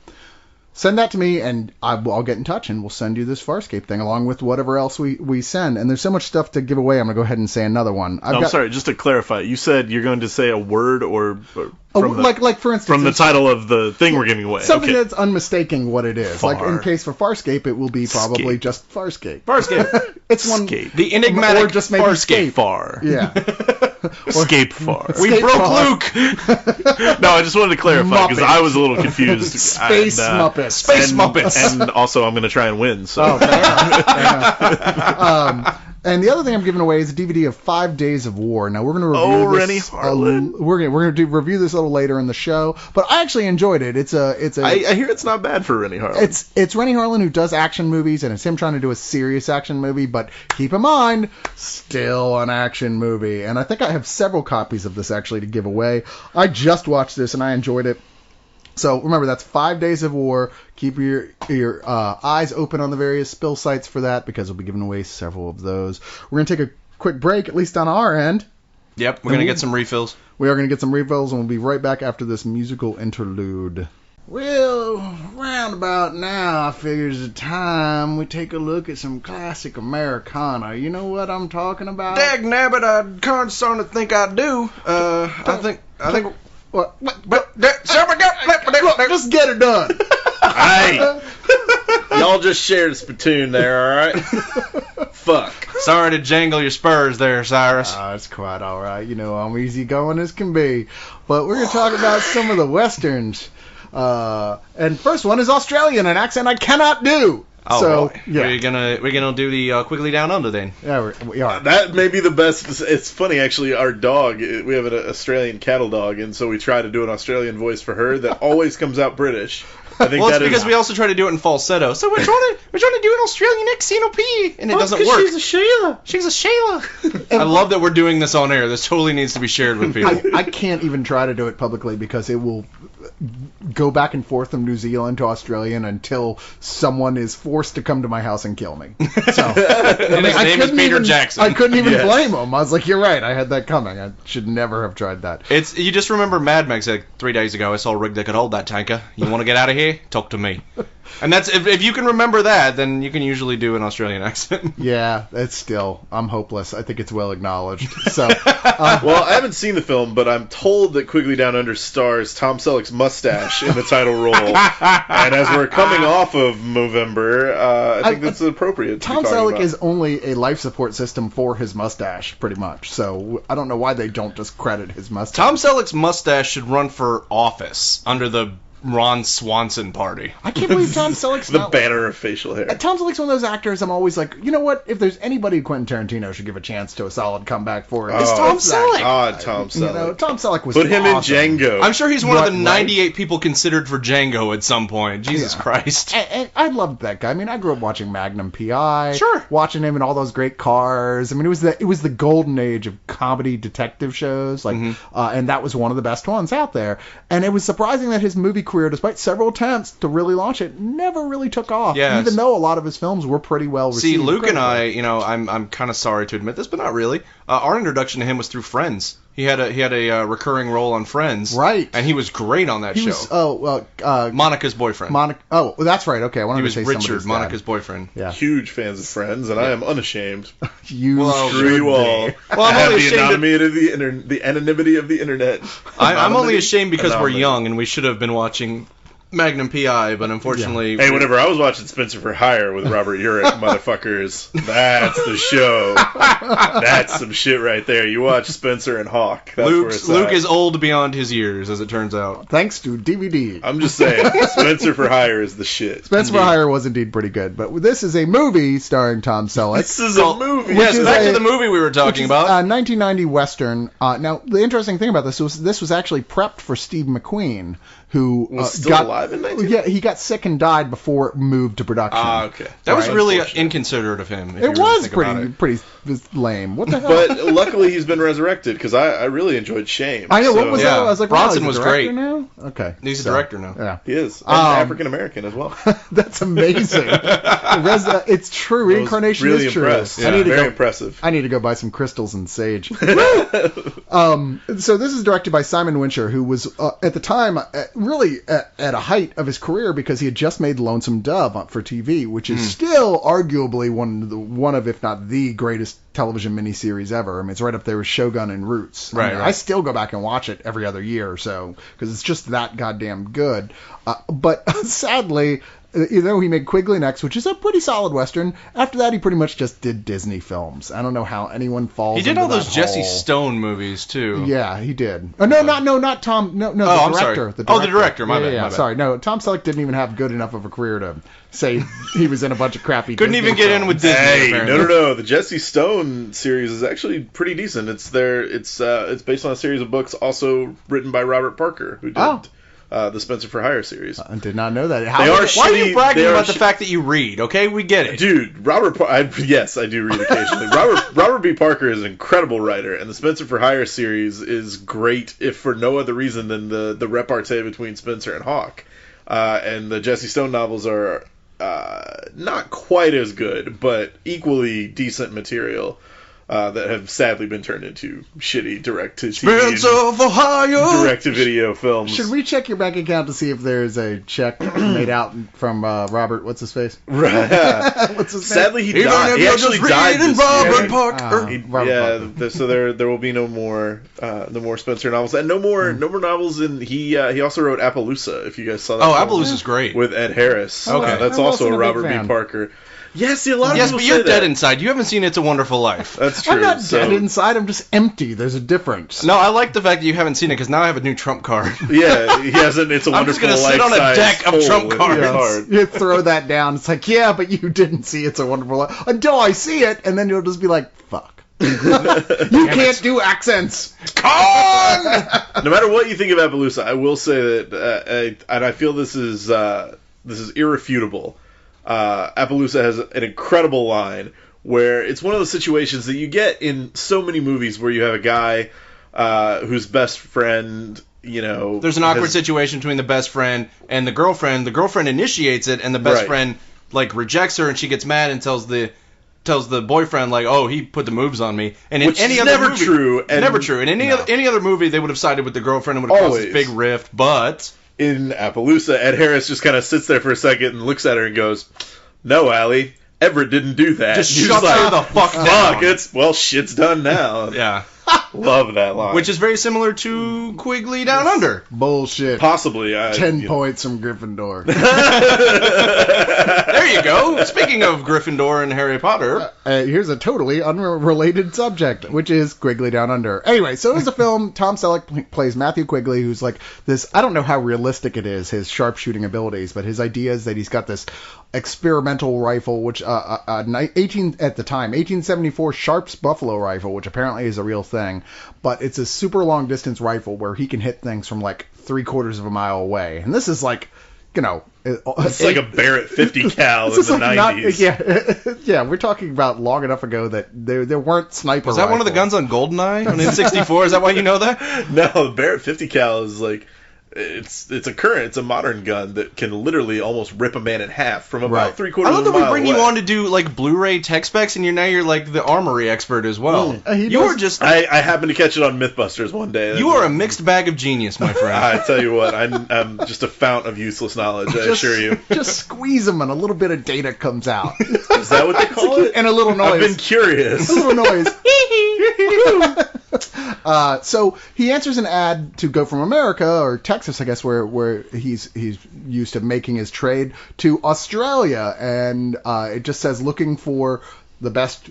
Send that to me, and I'll get in touch, and we'll send you this Farscape thing, along with whatever else we send. And there's so much stuff to give away, I'm going to go ahead and say another one. I'm sorry, just to clarify, you said you're going to say a word like for instance, from the title of the thing we're giving away. Something that's unmistaking what it is. Like in case for Farscape, it will be probably just Farscape. Farscape. It's one. The enigmatic or just maybe Farscape. Far. Yeah. Escape far. We broke Luke. No, I just wanted to clarify because I was a little confused. Space Muppets. Space Muppets. And also, I'm going to try and win. So. Oh, fair enough. And the other thing I'm giving away is a DVD of 5 Days of War. Now we're going to review this. Rennie Harlan. We're going to review this a little later in the show, but I actually enjoyed it. I hear it's not bad for Rennie Harlan. It's Rennie Harlan who does action movies, and it's him trying to do a serious action movie. But keep in mind, still an action movie. And I think I have several copies of this actually to give away. I just watched this and I enjoyed it. So remember, that's 5 Days of War. Keep your eyes open on the various Spill sites for that, because we'll be giving away several of those. We're going to take a quick break, at least on our end. Yep, we're going to get some refills. We are going to get some refills, and we'll be right back after this musical interlude. Well, round about now, I figure it's the time we take a look at some classic Americana. You know what I'm talking about? Dag nabbit, I'm kind of starting to think I do. I think. What? Just get it done. Hey, y'all just shared a spittoon there, all right? Fuck. Sorry to jangle your spurs there, Cyrus. It's quite all right. I'm easy going as can be. But we're going to talk about some of the westerns. And first one is Australian, an accent I cannot do. Oh, so, boy. Yeah. We're gonna do the Quigley Down Under then. Yeah, we are. That may be the best. It's funny, actually. Our dog, we have an Australian cattle dog, and so we try to do an Australian voice for her that always comes out British. I think it's because we also try to do it in falsetto. So we're trying to do an Australian accent, and it doesn't work. She's a Sheila. She's a Sheila. I love that we're doing this on air. This totally needs to be shared with people. I can't even try to do it publicly because it will go back and forth from New Zealand to Australian until someone is forced to come to my house and kill me. So, and his name is Peter Jackson. I couldn't even blame him. I was like, you're right. I had that coming. I should never have tried that. You just remember Mad Max, like 3 days ago. I saw a rig that could hold that tanker. You want to get out of here? Talk to me. And that's if you can remember that, then you can usually do an Australian accent. Yeah, I'm hopeless. I think it's well acknowledged. So, well, I haven't seen the film, but I'm told that Quigley Down Under stars Tom Selleck's mustache in the title role. And as we're coming off of Movember, I think that's appropriate. Tom Selleck is only a life support system for his mustache, pretty much. So I don't know why they don't just credit his mustache. Tom Selleck's mustache should run for office under the Ron Swanson party. I can't believe Tom Selleck's the banner of facial hair. Tom Selleck's one of those actors I'm always like, you know what? If there's anybody Quentin Tarantino should give a chance to a solid comeback for, it's Tom Selleck. Tom Selleck. Tom Selleck was Put him awesome. in Django. I'm sure he's one of the 98 people considered for Django at some point. Jesus Christ. And I loved that guy. I mean, I grew up watching Magnum P.I. Sure. Watching him in all those great cars. I mean, it was the golden age of comedy detective shows. Like, and that was one of the best ones out there. And it was surprising that his movie career, despite several attempts to really launch it, never really took off. Yes. Even though a lot of his films were pretty well received. See, Luke and I, I'm kind of sorry to admit this, but not really. our introduction to him was through Friends. He had a recurring role on Friends, right? And he was great on that show. Monica's boyfriend. Oh, that's right. Okay, I wanted he to say was Richard, Monica's boyfriend. Yeah, huge fans of Friends, and I am unashamed. Screw you all. Well, I'm only ashamed the anonymity of the internet. I'm only ashamed because we're young and we should have been watching Magnum P.I., but unfortunately... Hey, whenever I was watching Spencer for Hire with Robert Urich, motherfuckers, that's the show. That's some shit right there. You watch Spencer and Hawk. That's where it's Luke at. is old beyond his years, as it turns out. Thanks to DVD. I'm just saying, Spencer for Hire is the shit. Spencer for Hire was indeed pretty good, but this is a movie starring Tom Selleck. This is a movie. Yes, back to the movie we were talking about. 1990 Western. Now, the interesting thing about this was actually prepped for Steve McQueen, who was still alive in 1990? Yeah, he got sick and died before it moved to production. Okay. That was really inconsiderate of him. It was pretty lame. What the hell? But luckily he's been resurrected, because I really enjoyed Shame. I know, what was that? I was like, Bronson wow, was great. Now? Okay. He's a director now. Yeah. He is. And African-American as well. That's amazing. It's true. Reincarnation really is true. Impressed. Yeah. Very impressive. I need to go buy some crystals and sage. So this is directed by Simon Winchell, who was, at the time, really at a height of his career, because he had just made Lonesome Dove for TV, which is still arguably one of, if not the greatest television miniseries ever. I mean, it's right up there with Shogun and Roots. Right, I still go back and watch it every other year or so, because it's just that goddamn good. But sadly, he made Quigley next, which is a pretty solid Western. After that, he pretty much just did Disney films. I don't know how anyone falls into that hole. He did all those Jesse Stone movies, too. Yeah, he did. Oh, not Tom. No, the director. The director. My bad. Sorry. No, Tom Selleck didn't even have good enough of a career to say he was in a bunch of crappy Couldn't Disney even get films. in with Disney, apparently. No. The Jesse Stone series is actually pretty decent. It's based on a series of books also written by Robert Parker, who did... the Spencer for Hire series. I did not know that. Why are you bragging about the fact that you read? Okay, we get it. Dude, yes, I do read occasionally. Robert B. Parker is an incredible writer, and the Spencer for Hire series is great, if for no other reason than the repartee between Spencer and Hawk. And the Jesse Stone novels are not quite as good, but equally decent material. That have sadly been turned into shitty direct-to-video films. Should we check your bank account to see if there's a check made out from Robert? What's his face? Right. What's his Sadly, name? he died. He actually died this year. Parker. Parker. So there will be no more Spencer novels, and no more novels. And he also wrote Appaloosa. If you guys saw that. Oh, Appaloosa's great with Ed Harris. Okay, that's also a Robert B. Parker. Yes, a lot of people but you're say dead that. inside. You haven't seen It's a Wonderful Life. That's true. I'm not dead inside. I'm just empty. There's a difference. No, I like the fact that you haven't seen it, because now I have a new trump card. Yeah, he hasn't. It's a Wonderful Life. I'm just going to sit on a deck of trump cards. You throw that down. It's like, yeah, but you didn't see It's a Wonderful Life until I see it, and then you'll just be like, fuck. You can't do accents. Con! No matter what you think of Appaloosa, I will say that, and I feel this is irrefutable. Appaloosa has an incredible line where it's one of those situations that you get in so many movies where you have a guy whose best friend, there's an awkward situation between the best friend and the girlfriend. The girlfriend initiates it, and the best friend rejects her, and she gets mad and tells the boyfriend, oh, he put the moves on me. And in Which any is other never movie, true. Never true. In any other movie, they would have sided with the girlfriend and would have caused this big rift, but in Appaloosa, Ed Harris just kind of sits there for a second and looks at her and goes, "No, Allie, Everett didn't do that." Just shut her the fuck down. Shit's done now. Yeah. Love that line. Which is very similar to Quigley Down Under. Bullshit. Possibly. 10 points from Gryffindor. There you go. Speaking of Gryffindor and Harry Potter. Here's a totally unrelated subject, which is Quigley Down Under. Anyway, so it's a film. Tom Selleck plays Matthew Quigley, who's like this, I don't know how realistic it is, his sharpshooting abilities, but his idea is that he's got this experimental rifle, which at the time, 1874 Sharps Buffalo rifle, which apparently is a real thing, but it's a super long distance rifle where he can hit things from 3/4 of a mile away. And this is it's like a Barrett 50 cal in the 90s. Yeah, we're talking about long enough ago that there weren't sniper rifles. Was that one of the guns on Goldeneye on N64? Is that why you know that? No, the Barrett 50 cal is It's a modern gun that can literally almost rip a man in half from about 3/4 I love of a that mile we bring away. you on to do like Blu-ray tech specs, and you're like the armory expert as well. I happened to catch it on MythBusters one day. You are a mixed bag of genius, my friend. I tell you what, I'm just a fount of useless knowledge. I assure you. Just squeeze them, and a little bit of data comes out. Is that what they call it? And a little noise. I've been curious. A little noise. So he answers an ad to go from America or Texas, I guess, where he's used to making his trade, to Australia, and it just says looking for the best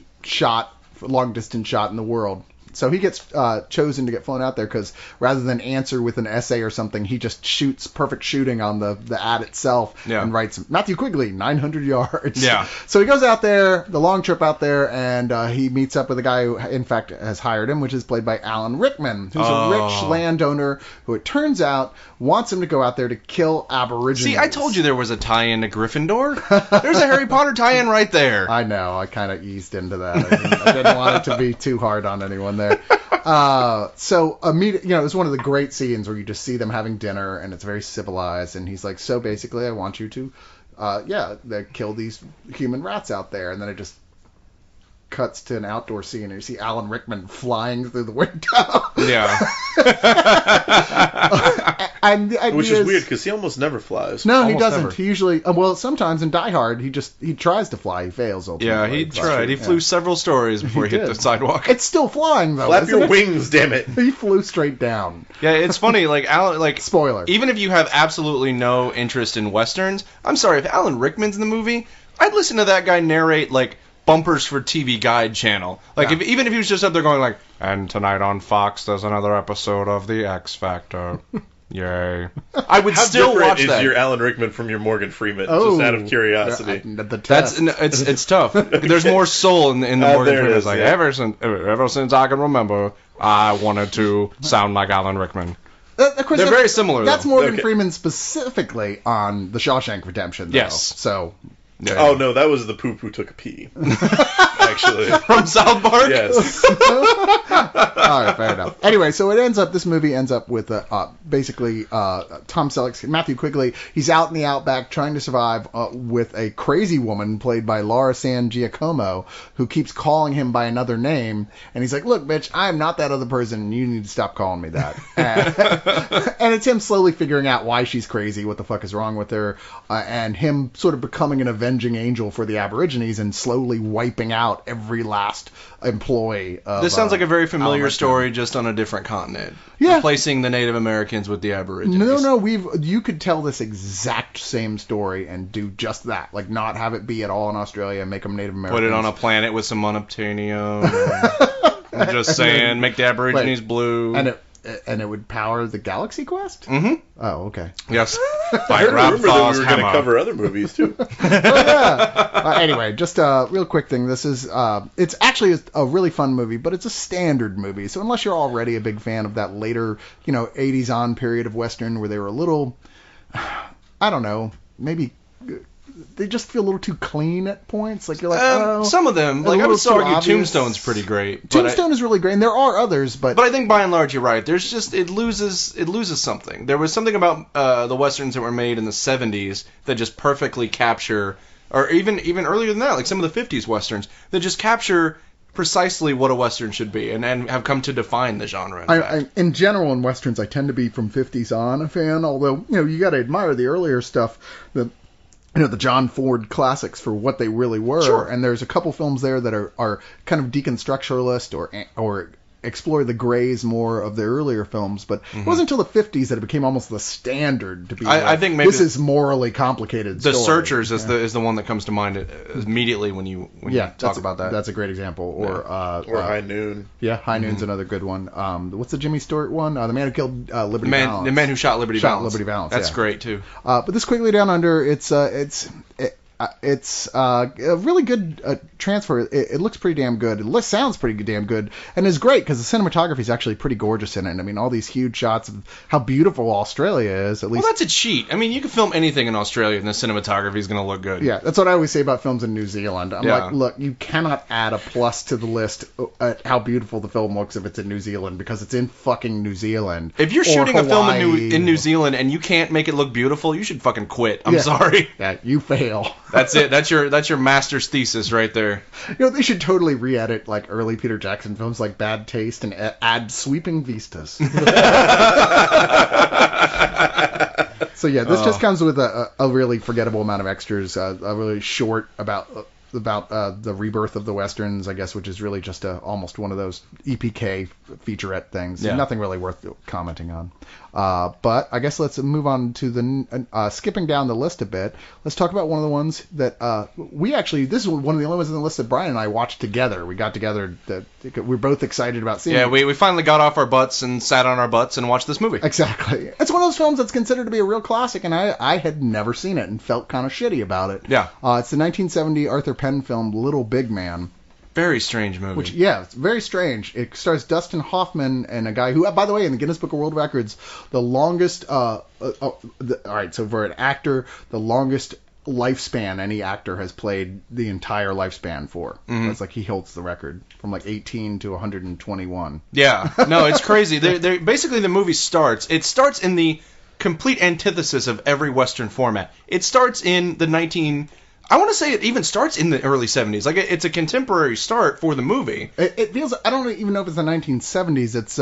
long distance shot in the world. So he gets chosen to get flown out there because rather than answer with an essay or something, he just shoots perfect shooting on the ad itself and writes Matthew Quigley, 900 yards. Yeah. So he goes out there, the long trip out there, and he meets up with a guy who, in fact, has hired him, which is played by Alan Rickman, who's a rich landowner who, it turns out, wants him to go out there to kill Aborigines. See, I told you there was a tie-in to Gryffindor. There's a Harry Potter tie-in right there. I know. I kind of eased into that. I didn't want it to be too hard on anyone there. So immediately, it was one of the great scenes where you just see them having dinner and it's very civilized, and he's like, so basically I want you to they kill these human rats out there, and then it just cuts to an outdoor scene and you see Alan Rickman flying through the window. Yeah. Which is weird because he almost never flies. No, he Almost doesn't. never. He usually, sometimes in Die Hard, he tries to fly. He fails ultimately. Yeah, he tried. He flew several stories before he hit the sidewalk. It's still flying though. Flap your isn't it? wings, damn it. He flew straight down. Yeah, it's funny. Like Alan, Spoiler. Even if you have absolutely no interest in westerns, I'm sorry, if Alan Rickman's in the movie, I'd listen to that guy narrate like bumpers for TV Guide channel. Like even if he was just up there going like, and tonight on Fox there's another episode of The X Factor. Yay. I would How still different watch is that. your Alan Rickman from your Morgan Freeman? Just out of curiosity. It's tough. There's more soul in the Morgan there it Freeman. is, It's like ever since I can remember, I wanted to sound like Alan Rickman. Of course, They're very similar. That's though. Morgan Freeman specifically on The Shawshank Redemption, though. Yes. So. Yeah. Oh no, that was the poop who took a pee. Actually, From South Park. yes. All right, fair enough. Anyway, so this movie ends up with basically Tom Selleck's Matthew Quigley. He's out in the outback trying to survive with a crazy woman played by Laura San Giacomo, who keeps calling him by another name. And he's like, "Look, bitch, I'm not that other person, and you need to stop calling me that." And it's him slowly figuring out why she's crazy, what the fuck is wrong with her, and him sort of becoming an avenging angel for the Aborigines and slowly wiping out every last employee of This sounds like a very familiar Alan story, just on a different continent. Yeah. Replacing the Native Americans with the Aborigines. No, you could tell this exact same story and do just that. Like, not have it be at all in Australia and make them Native Americans. Put it on a planet with some unobtainium. I'm just saying, make the Aborigines blue. And it would power the Galaxy Quest? Mm-hmm. Oh, okay. Yes. I remember that we were going to cover other movies too. Anyway, just a real quick thing. This is it's actually a really fun movie, but it's a standard movie. So unless you're already a big fan of that later, 80s on period of Western where they were a little, I don't know, maybe they just feel a little too clean at points. Like you're like, some of them, like I would still argue Tombstone's pretty great. Tombstone is really great, and there are others, but I think by and large you're right. There's just it loses something. There was something about the westerns that were made in the 70s that just perfectly capture, or even earlier than that, like some of the 50s westerns that just capture precisely what a western should be, and have come to define the genre. In general, in westerns, I tend to be from 50s on a fan. Although you got to admire the earlier stuff. The John Ford classics for what they really were. Sure. And there's a couple films there that are kind of deconstructuralist or explore the grays more of the earlier films, but it wasn't until the 50s that it became almost the standard to be I think maybe this is morally complicated The story. Searchers is the one that comes to mind immediately when you talk about that. That's a great example. Or High Noon. Yeah, High Noon's another good one. What's the Jimmy Stewart one? The Man Who Killed Liberty Valance. The Man Who Shot Liberty Valance. Liberty Valance. That's great too. But this Quigley Down Under, it's a really good transfer. It looks pretty damn good. It sounds pretty damn good, and is great because the cinematography is actually pretty gorgeous in it. I mean, all these huge shots of how beautiful Australia is. At least, well, that's a cheat. I mean, you can film anything in Australia, and the cinematography is going to look good. Yeah, that's what I always say about films in New Zealand. I'm like, look, you cannot add a plus to the list at how beautiful the film looks if it's in New Zealand because it's in fucking New Zealand. If you're shooting a film in New Zealand and you can't make it look beautiful, you should fucking quit. I'm sorry. Yeah, you fail. That's it. That's your master's thesis right there. You know, they should totally re-edit like early Peter Jackson films like Bad Taste and add sweeping vistas. So yeah, this just comes with a really forgettable amount of extras, a really short about the rebirth of the Westerns, I guess, which is really just almost one of those EPK featurette things. Yeah. Nothing really worth commenting on. But I guess let's move on to the skipping down the list a bit. Let's talk about one of the ones that this is one of the only ones on the list that Brian and I watched together. We got together. We're both excited about seeing it. Yeah, we finally got off our butts and sat on our butts and watched this movie. Exactly. It's one of those films that's considered to be a real classic, and I had never seen it and felt kind of shitty about it. Yeah. It's the 1970 Arthur Penn film Little Big Man. Very strange movie. It's very strange. It stars Dustin Hoffman and a guy who, by the way, in the Guinness Book of World Records, the longest, all right, so for an actor, the longest lifespan any actor has played the entire lifespan for. Mm-hmm. It's like he holds the record from like 18 to 121. Yeah, no, it's crazy. Basically, the movie starts in the complete antithesis of every Western format. It starts in I want to say it even starts in the early 70s. Like, it's a contemporary start for the movie. It feels, I don't even know if it's the 1970s. It's,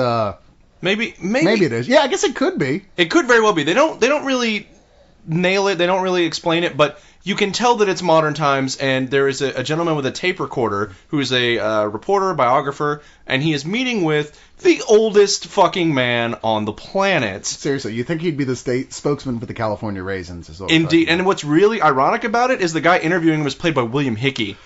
Maybe it is. Yeah, I guess it could be. It could very well be. They don't really nail it. They don't really explain it, but you can tell that it's modern times, and there is a gentleman with a tape recorder who is a reporter, biographer, and he is meeting with the oldest fucking man on the planet. Seriously, you think he'd be the state spokesman for the California Raisins? Indeed, and what's really ironic about it is the guy interviewing him was played by William Hickey,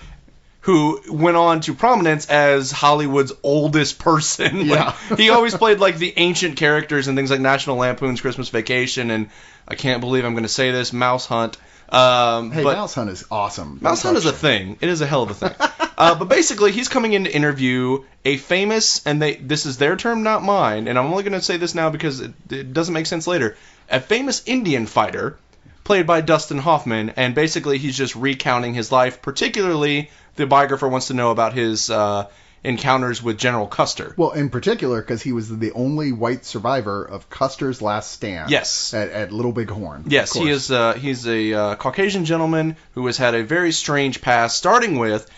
who went on to prominence as Hollywood's oldest person. Yeah. He always played like the ancient characters in things like National Lampoon's Christmas Vacation, and I can't believe I'm going to say this, Mouse Hunt. Mouse Hunt is awesome. Mouse Hunt is a thing. It is a hell of a thing. But basically, he's coming in to interview a famous, and this is their term, not mine, and I'm only going to say this now because it doesn't make sense later, a famous Indian fighter played by Dustin Hoffman, and basically he's just recounting his life. Particularly, the biographer wants to know about his encounters with General Custer. Well, in particular, because he was the only white survivor of Custer's last stand. Yes. At Little Big Horn. Yes, he is. He's a Caucasian gentleman who has had a very strange past, starting with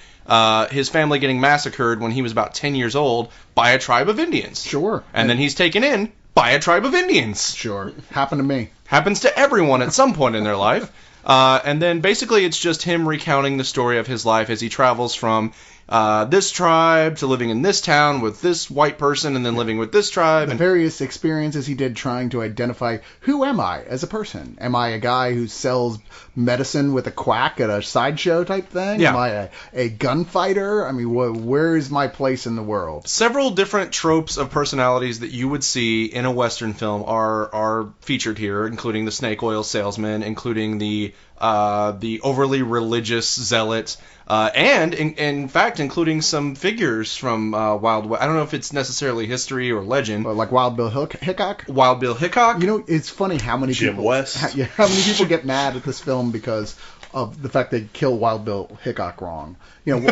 his family getting massacred when he was about 10 years old by a tribe of Indians. Sure. And then he's taken in by a tribe of Indians. Sure. Happened to me. Happens to everyone at some point in their life. And then basically it's just him recounting the story of his life as he travels from this tribe to living in this town with this white person and then living with this tribe. The various experiences he did trying to identify, who am I as a person? Am I a guy who sells medicine with a quack at a sideshow type thing? Yeah. Am I a gunfighter? I mean, where is my place in the world? Several different tropes of personalities that you would see in a Western film are featured here, including the snake oil salesman, including the overly religious zealot, and in fact, including some figures from Wild West. I don't know if it's necessarily history or legend. Like Wild Bill Hickok? Wild Bill Hickok. You know, it's funny how many Jim people... West. How many people get mad at this film because of the fact they kill Wild Bill Hickok wrong. You know,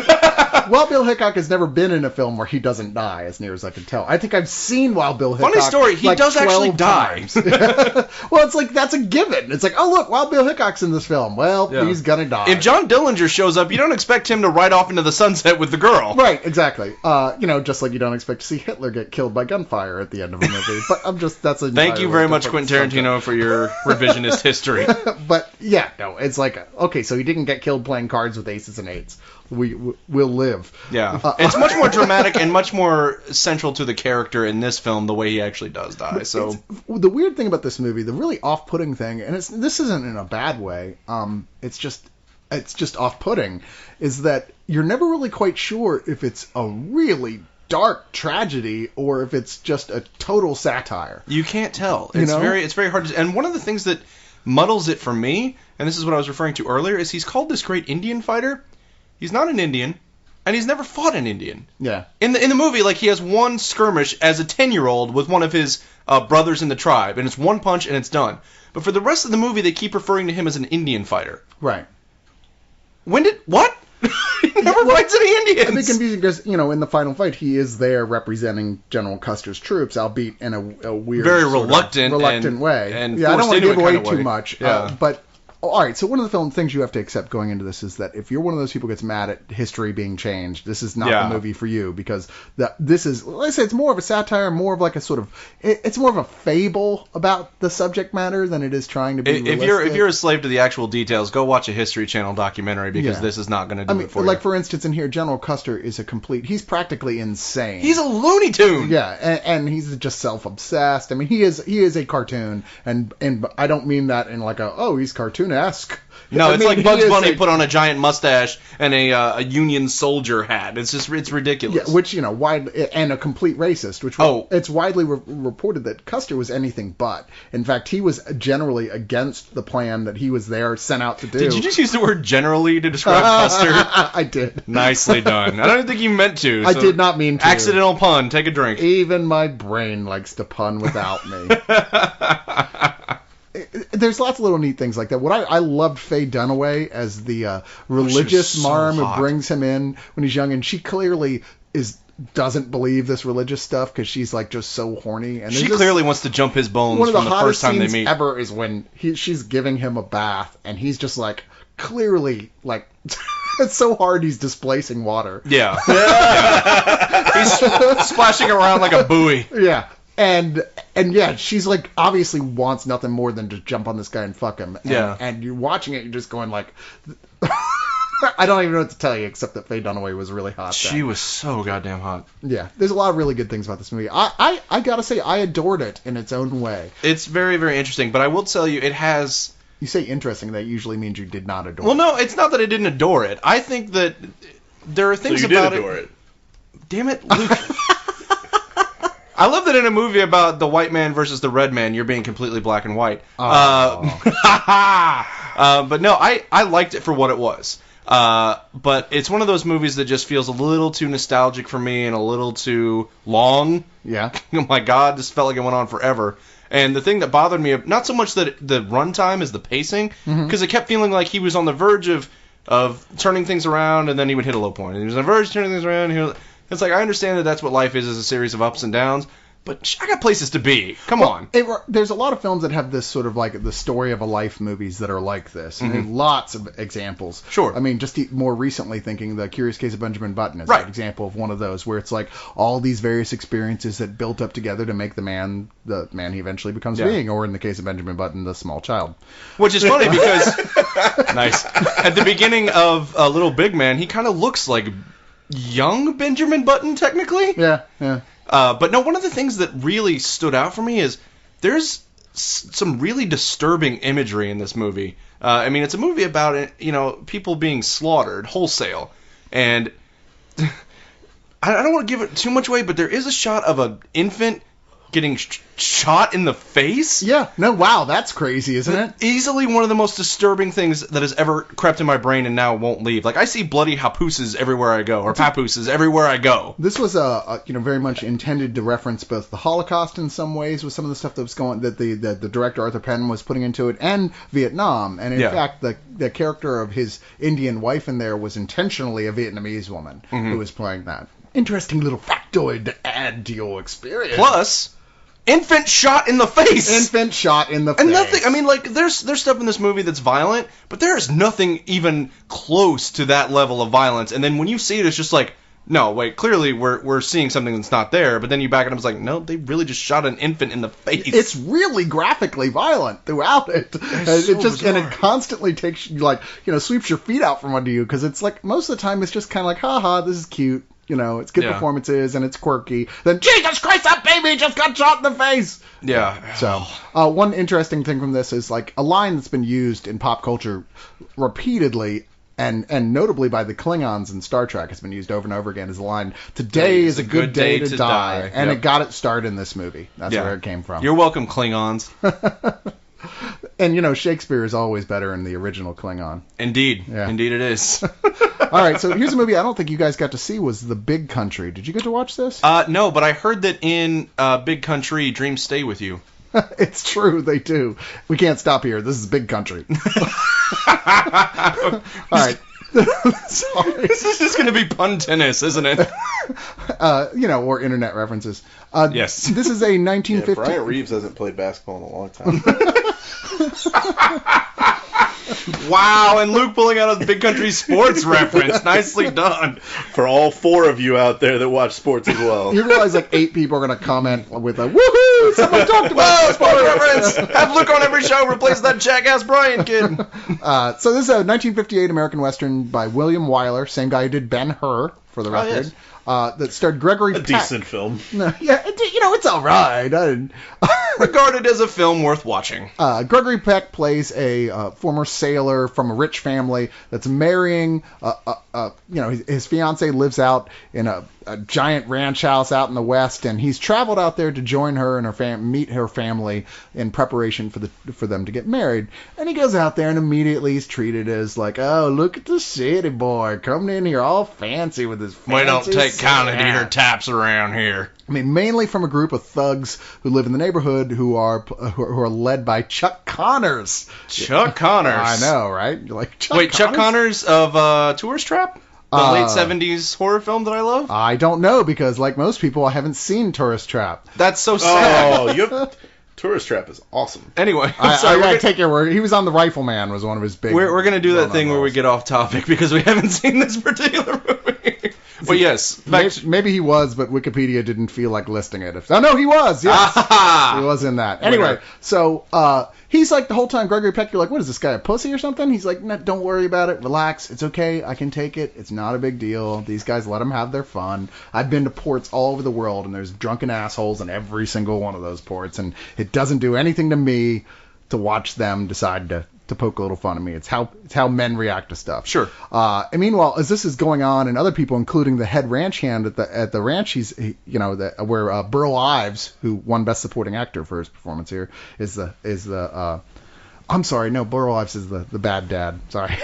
Wild Bill Hickok has never been in a film where he doesn't die, as near as I can tell. I think I've seen Wild Bill Hickok. Funny story, he does actually die. Well, it's like, that's a given. It's like, oh, look, Wild Bill Hickok's in this film. Well, he's gonna die. If John Dillinger shows up, you don't expect him to ride off into the sunset with the girl. Right, exactly. You know, just like you don't expect to see Hitler get killed by gunfire at the end of a movie. But that's a... Thank you very much, Quentin Tarantino, for your revisionist history. But, yeah, no, it's like, okay, so he didn't get killed playing cards with aces and eights. We'll live. Yeah. It's much more dramatic and much more central to the character in this film, the way he actually does die. So the weird thing about this movie, the really off-putting thing, and this isn't in a bad way, it's just off-putting, is that you're never really quite sure if it's a really dark tragedy or if it's just a total satire. You can't tell. It's very hard to... And one of the things that muddles it for me, and this is what I was referring to earlier, is he's called this great Indian fighter. He's not an Indian, and he's never fought an Indian. Yeah. In the movie, like, he has one skirmish as a 10-year-old with one of his brothers in the tribe, and it's one punch and it's done. But for the rest of the movie, they keep referring to him as an Indian fighter. Right. What? He never fights any Indians. A bit confusing because, in the final fight, he is there representing General Custer's troops, albeit in a weird, very reluctant way. And I don't want to give away too way. much. Yeah. But all right, so one of the things you have to accept going into this is that if you're one of those people who gets mad at history being changed, this is not the movie for you, because this is, like I say, it's more of a satire, more of like a sort of, it's more of a fable about the subject matter than it is trying to be realistic. If you're a slave to the actual details, go watch a History Channel documentary, because this is not going to do it for you. Like, for instance, in here, General Custer is he's practically insane. He's a Looney Tune! Yeah, and he's just self-obsessed. I mean, he is a cartoon, and I don't mean that in like he's cartoonesque. No, it's like Bugs Bunny put on a giant mustache and a Union soldier hat. It's ridiculous. Yeah, which, and a complete racist, which it's widely reported that Custer was anything but. In fact, he was generally against the plan that he was sent out to do. Did you just use the word generally to describe Custer? I did. Nicely done. I don't think you meant to. I did not mean to. Accidental pun. Take a drink. Even my brain likes to pun without me. There's lots of little neat things like that. What I loved Faye Dunaway as the religious marm who brings him in when he's young, and she clearly doesn't believe this religious stuff because she's like just so horny. And she clearly wants to jump his bones from the first time they meet. One of the hottest scenes ever is when she's giving him a bath, and he's just like clearly like. It's so hard he's displacing water. Yeah. He's splashing around like a buoy. Yeah. And yeah, she's like obviously wants nothing more than to jump on this guy and fuck him. And you're watching it, you're just going like, I don't even know what to tell you except that Faye Dunaway was really hot. She was so goddamn hot. Yeah, there's a lot of really good things about this movie. I gotta say, I adored it in its own way. It's very, very interesting, but I will tell you, it has. You say interesting, that usually means you did not adore it. Well, no, it's not that I didn't adore it. I think that there are things about it. So you did adore it. Damn it, Luke. I love that in a movie about the white man versus the red man, you're being completely black and white. But no, I liked it for what it was. But it's one of those movies that just feels a little too nostalgic for me and a little too long. Yeah. Oh my God, this felt like it went on forever. And the thing that bothered me, not so much that the runtime is the pacing, because it kept feeling like he was on the verge of turning things around, and then he would hit a low point. And he was on the verge of turning things around. It's like, I understand that that's what life is a series of ups and downs, but I got places to be. Come on. There's a lot of films that have this sort of like the story of a life movies that are like this. And there's lots of examples. Sure. I mean, just more recently thinking The Curious Case of Benjamin Button is an example of one of those where it's like all these various experiences that built up together to make the man he eventually becomes being, or in the case of Benjamin Button, the small child. Which is funny because nice. At the beginning of Little Big Man, he kind of looks like young Benjamin Button, technically. Yeah. But no, one of the things that really stood out for me is there's some really disturbing imagery in this movie. I mean, it's a movie about people being slaughtered wholesale, and I don't want to give it too much away, but there is a shot of an infant getting shot in the face. Yeah. No, wow, that's crazy, isn't it? Easily one of the most disturbing things that has ever crept in my brain and now won't leave. Like, I see bloody papooses everywhere I go, or papooses everywhere I go. This was very much intended to reference both the Holocaust in some ways with some of the stuff that was going that the director Arthur Penn was putting into it, and Vietnam. And in fact, the character of his Indian wife in there was intentionally a Vietnamese woman who was playing that. Interesting little factoid to add to your experience. Plus, infant shot in the face. Infant shot in the face. And nothing. I mean, like, there's stuff in this movie that's violent, but there is nothing even close to that level of violence. And then when you see it, it's just like, no, wait, clearly we're seeing something that's not there. But then you back it up, it's like, no, they really just shot an infant in the face. It's really graphically violent throughout it. And it constantly takes sweeps your feet out from under you, because it's like most of the time it's just kind of like, haha, this is cute. It's good performances and it's quirky. Then, Jesus Christ, that baby just got shot in the face! Yeah. So, one interesting thing from this is, like, a line that's been used in pop culture repeatedly, and notably by the Klingons in Star Trek, has been used over and over again, is the line, today is a good day to die. And it got its start in this movie. That's where it came from. You're welcome, Klingons. And, Shakespeare is always better in the original Klingon. Indeed. Yeah. Indeed it is. All right, so here's a movie I don't think you guys got to see was The Big Country. Did you get to watch this? No, but I heard that in Big Country, dreams stay with you. It's true, they do. We can't stop here. This is Big Country. All right. Sorry. This is just going to be pun tennis, isn't it? Or internet references. Yes. This is a 1950... Yeah, Bryant Reeves hasn't played basketball in a long time. Wow, and Luke pulling out a Big Country sports reference. Nicely done. For all 4 of you out there that watch sports as well. You realize 8 people are going to comment with a, woohoo, someone talked about sports reference. Have Luke on every show. Replace that jackass Brian kid. So this is a 1958 American Western by William Wyler, same guy who did Ben-Hur, for the record. Yes. That starred Gregory Peck. Decent film. No, yeah, it's all right. Regarded as a film worth watching. Gregory Peck plays a former sailor from a rich family that's marrying. His fiancée lives out in a giant ranch house out in the West, and he's traveled out there to join her and her meet her family in preparation for them to get married. And he goes out there and immediately he's treated as like, oh, look at the city boy coming in here all fancy with his fancy We don't take kindly to hat. your taps around here. I mean, mainly from a group of thugs who live in the neighborhood who are led by Chuck Connors. Chuck Connors. I know, right? You're like, Chuck Connors of Tourist Trap? The late 70s horror film that I love? I don't know, because like most people, I haven't seen Tourist Trap. That's so sad. Oh, Tourist Trap is awesome. Anyway, I gotta take your word. He was on The Rifleman, was one of his big... We're going to do that thing where we roles. get off topic because we haven't seen this particular movie. But yes. Maybe he was, but Wikipedia didn't feel like listing it. Oh, no, he was, yes. Ah! He was in that. Anyway, so he's like, the whole time, Gregory Peck, you're like, what is this guy, a pussy or something? He's like, no, don't worry about it. Relax. It's okay. I can take it. It's not a big deal. These guys, let them have their fun. I've been to ports all over the world, and there's drunken assholes in every single one of those ports, and it doesn't do anything to me to watch them decide to poke a little fun at me. It's how men react to stuff. Sure. And meanwhile, as this is going on, and other people, including the head ranch hand at the ranch, where Burl Ives, who won Best Supporting Actor for his performance here, I'm sorry, no, Burl Ives is the bad dad. Sorry,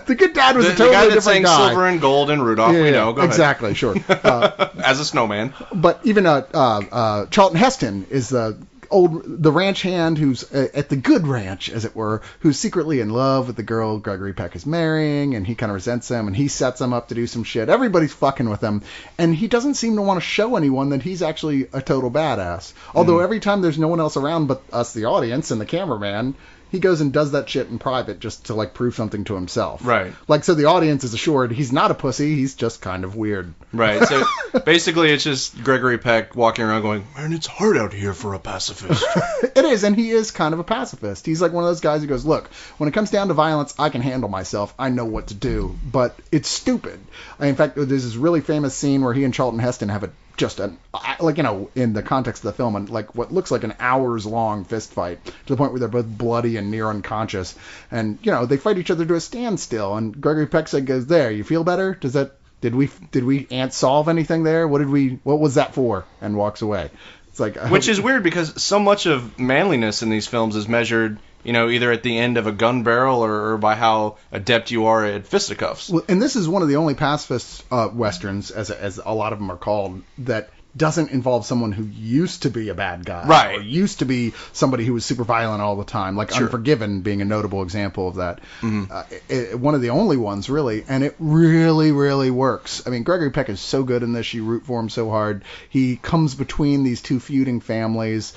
the good dad was a totally different guy. The guy that different sang guy. Silver and Gold and Rudolph. Yeah, we know. Go exactly, sure. As a snowman. But even Charlton Heston is the ranch hand who's at the good ranch, as it were, who's secretly in love with the girl Gregory Peck is marrying, and he kind of resents him, and he sets him up to do some shit. Everybody's fucking with him, and he doesn't seem to want to show anyone that he's actually a total badass. Although every time there's no one else around but us, the audience, and the cameraman, he goes and does that shit in private just to, like, prove something to himself. Right. Like, so the audience is assured he's not a pussy, he's just kind of weird. Right. So basically it's just Gregory Peck walking around going, man, it's hard out here for a pacifist. It is, and he is kind of a pacifist. He's like one of those guys who goes, look, when it comes down to violence, I can handle myself. I know what to do. But it's stupid. In fact, there's this really famous scene where he and Charlton Heston have in the context of the film, and like what looks like an hours-long fist fight to the point where they're both bloody and near unconscious. And, they fight each other to a standstill. And Gregory Peck goes, there, you feel better? Did we solve anything there? What was that for? And walks away. It's like, which is weird because so much of manliness in these films is measured, either at the end of a gun barrel or by how adept you are at fisticuffs. Well, and this is one of the only pacifist westerns, as a lot of them are called, that doesn't involve someone who used to be a bad guy. Right. Or used to be somebody who was super violent all the time, like Sure. Unforgiven being a notable example of that. Mm-hmm. One of the only ones, really, and it really, really works. I mean, Gregory Peck is so good in this. You root for him so hard. He comes between these two feuding families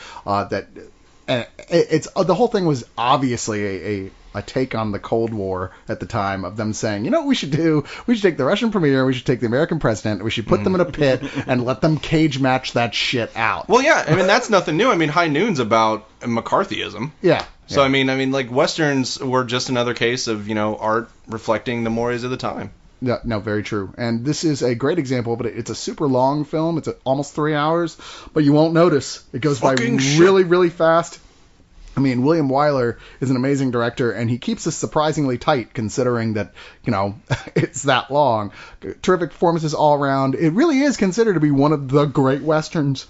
it's the whole thing was obviously a take on the Cold War at the time of them saying, what we should do? We should take the Russian premier, we should take the American president, we should put them in a pit and let them cage match that shit out. Well, yeah, I mean, that's nothing new. I mean, High Noon's about McCarthyism. Yeah. So, I mean, like, Westerns were just another case of, art reflecting the mores of the time. Yeah, no, very true. And this is a great example, but it's a super long film. It's almost 3 hours, but you won't notice. It goes by really, really fast. I mean, William Wyler is an amazing director, and he keeps us surprisingly tight considering that, it's that long. Terrific performances all around. It really is considered to be one of the great Westerns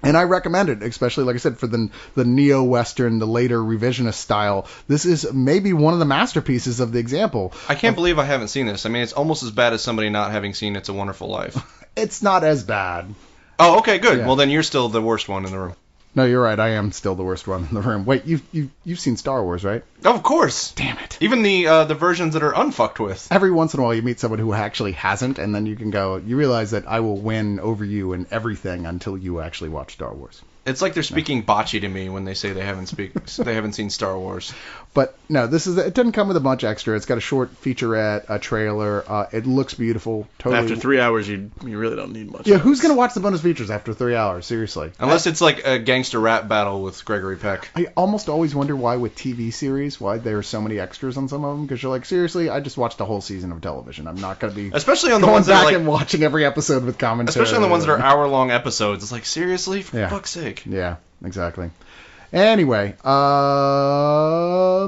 And I recommend it, especially, like I said, for the neo-Western, the later revisionist style. This is maybe one of the masterpieces of the example. I can't believe I haven't seen this. I mean, it's almost as bad as somebody not having seen It's a Wonderful Life. It's not as bad. Oh, okay, good. Yeah. Well, then you're still the worst one in the room. No, you're right. I am still the worst one in the room. Wait, you've seen Star Wars, right? Oh, of course. Damn it. Even the versions that are unfucked with. Every once in a while you meet someone who actually hasn't, and then you realize that I will win over you in everything until you actually watch Star Wars. It's like they're speaking bocce to me when they say they haven't seen Star Wars. But no, it doesn't come with a bunch extra. It's got a short featurette, a trailer. It looks beautiful. Totally. After 3 hours, you really don't need much. Yeah, else. who's gonna watch the bonus features after 3 hours? Seriously. Unless it's like a gangster rap battle with Gregory Peck. I almost always wonder why with TV series, why there are so many extras on some of them. Because you're like, seriously, I just watched a whole season of television. I'm not gonna be especially on the going ones that back are like, and watching every episode with commentary. especially on the ones that are hour-long episodes. It's like, seriously, for fuck's sake. Yeah, exactly. Anyway,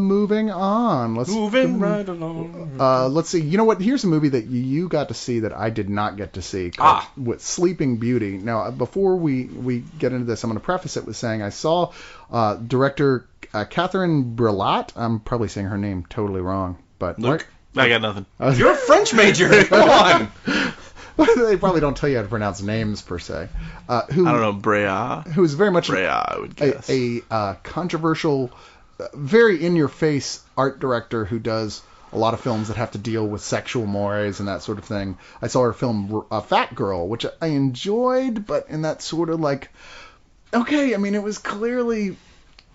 moving on. Moving right along. Let's see. You know what? Here's a movie that you got to see that I did not get to see. With Sleeping Beauty. Now, before we get into this, I'm going to preface it with saying I saw director Catherine Breillat. I'm probably saying her name totally wrong, but Luke, I got nothing. you're a French major. Come on. They probably don't tell you how to pronounce names per se. I don't know, Brea. Who is very much Brea, I would guess. a controversial, very in-your-face art director who does a lot of films that have to deal with sexual mores and that sort of thing. I saw her film Fat Girl, which I enjoyed, but in that sort of like, okay, I mean, it was clearly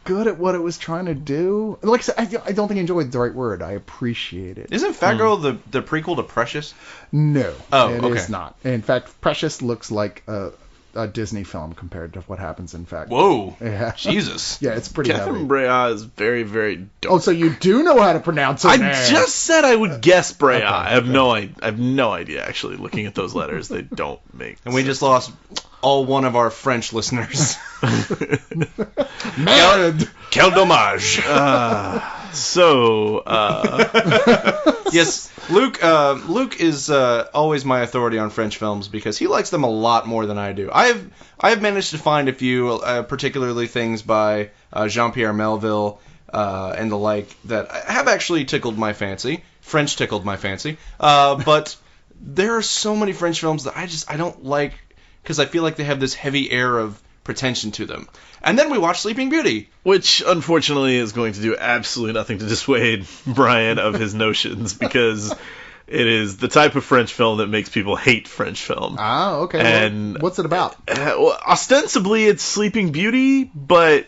good at what it was trying to do. Like I said, I don't think enjoyed the right word. I appreciate it. Isn't Fat Girl the prequel to Precious? No, it okay. is not. In fact, Precious looks like a Disney film compared to what happens in Fat Girl. Whoa. Yeah. Jesus. Yeah, it's pretty Catherine heavy. Brea is very, very dark. Oh, so you do know how to pronounce her I name. just said I would guess Brea. Okay, I have no idea. Actually, looking at those letters, they don't make. And we just lost all one of our French listeners. Mad. Quel dommage. Yes, Luke is always my authority on French films because he likes them a lot more than I do. I have managed to find a few, particularly things by Jean-Pierre Melville and the like, that have actually tickled my fancy. French tickled my fancy. But there are so many French films that I don't like because I feel like they have this heavy air of pretension to them. And then we watch Sleeping Beauty. Which, unfortunately, is going to do absolutely nothing to dissuade Brian of his notions, because it is the type of French film that makes people hate French film. Ah, okay. And well, what's it about? Well, ostensibly, it's Sleeping Beauty, but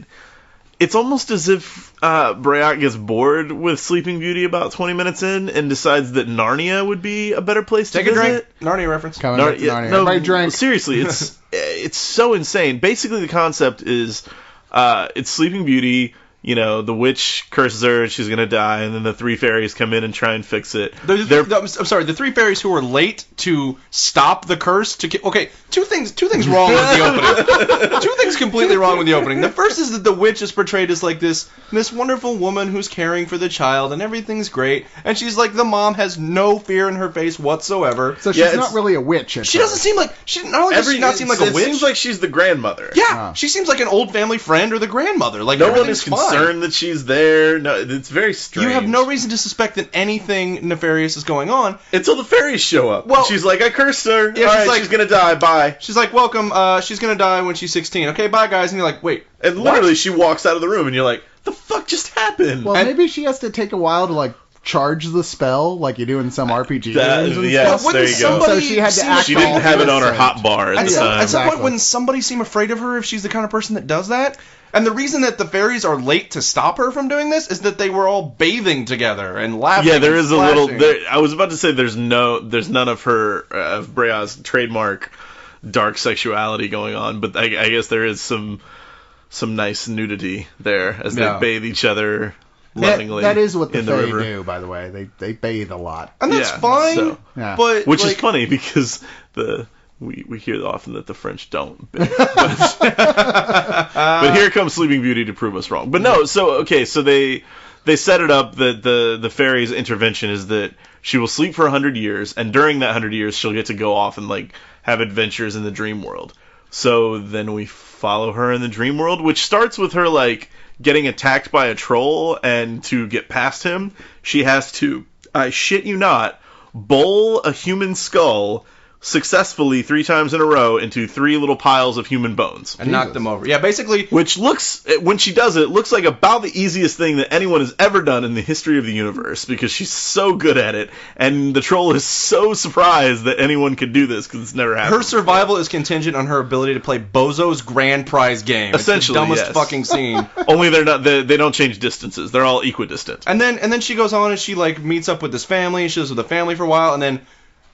it's almost as if Breillat gets bored with Sleeping Beauty about 20 minutes in and decides that Narnia would be a better place to Take a visit. drink. Narnia reference. Coming back to Narnia. Everybody drank. Seriously, it's so insane. Basically, the concept is it's Sleeping Beauty. You know, the witch curses her and she's going to die, and then the three fairies come in and try and fix it. I'm sorry, the three fairies who were late to stop the curse okay, two things wrong with the opening. Two things completely wrong with the opening. The first is that the witch is portrayed as like this wonderful woman who's caring for the child and everything's great, and she's like, the mom has no fear in her face whatsoever. So she's not really a witch. She doesn't seem like does she not seem like a witch. It seems like she's the grandmother. Yeah, she seems like an old family friend or the grandmother. Like, no one is fine. concerned that she's there. No, it's very strange. You have no reason to suspect that anything nefarious is going on until the fairies show up. Well, she's like, I cursed her. Yeah, All she's right, like, she's gonna die. Bye. She's like, welcome. She's gonna die when she's 16. Okay, bye, guys. And you're like, wait. And literally, she walks out of the room, and you're like, the fuck just happened? Well, maybe she has to take a while to like charge the spell, like you do in some RPG games and yes, stuff. there you go. So she had to act. She didn't have it on her hot bar at the time. At some point, wouldn't somebody seem afraid of her if she's the kind of person that does that? And the reason that the fairies are late to stop her from doing this is that they were all bathing together and laughing. Yeah, there is a little. There, I was about to say there's none of her of Brea's trademark dark sexuality going on, but I guess there is some nice nudity there as they bathe each other lovingly. That is what the Fae do, by the way. They bathe a lot, and that's fine. But which is funny because we hear often that the French don't. But here comes Sleeping Beauty to prove us wrong. But no, so they set it up that the fairy's intervention is that she will sleep for 100 years, and during that 100 years she'll get to go off and like have adventures in the dream world. So then we follow her in the dream world, which starts with her, like, getting attacked by a troll, and to get past him, she has to, I shit you not, bowl a human skull successfully 3 times in a row into 3 little piles of human bones. And knock them over. Yeah, basically... Which looks, when she does it, looks like about the easiest thing that anyone has ever done in the history of the universe, because she's so good at it, and the troll is so surprised that anyone could do this, because it's never happened. Her survival is contingent on her ability to play Bozo's grand prize game. Essentially, it's the dumbest fucking scene. Only they're not, they don't change distances. They're all equidistant. And then she goes on and she, like, meets up with this family, she lives with the family for a while, and then...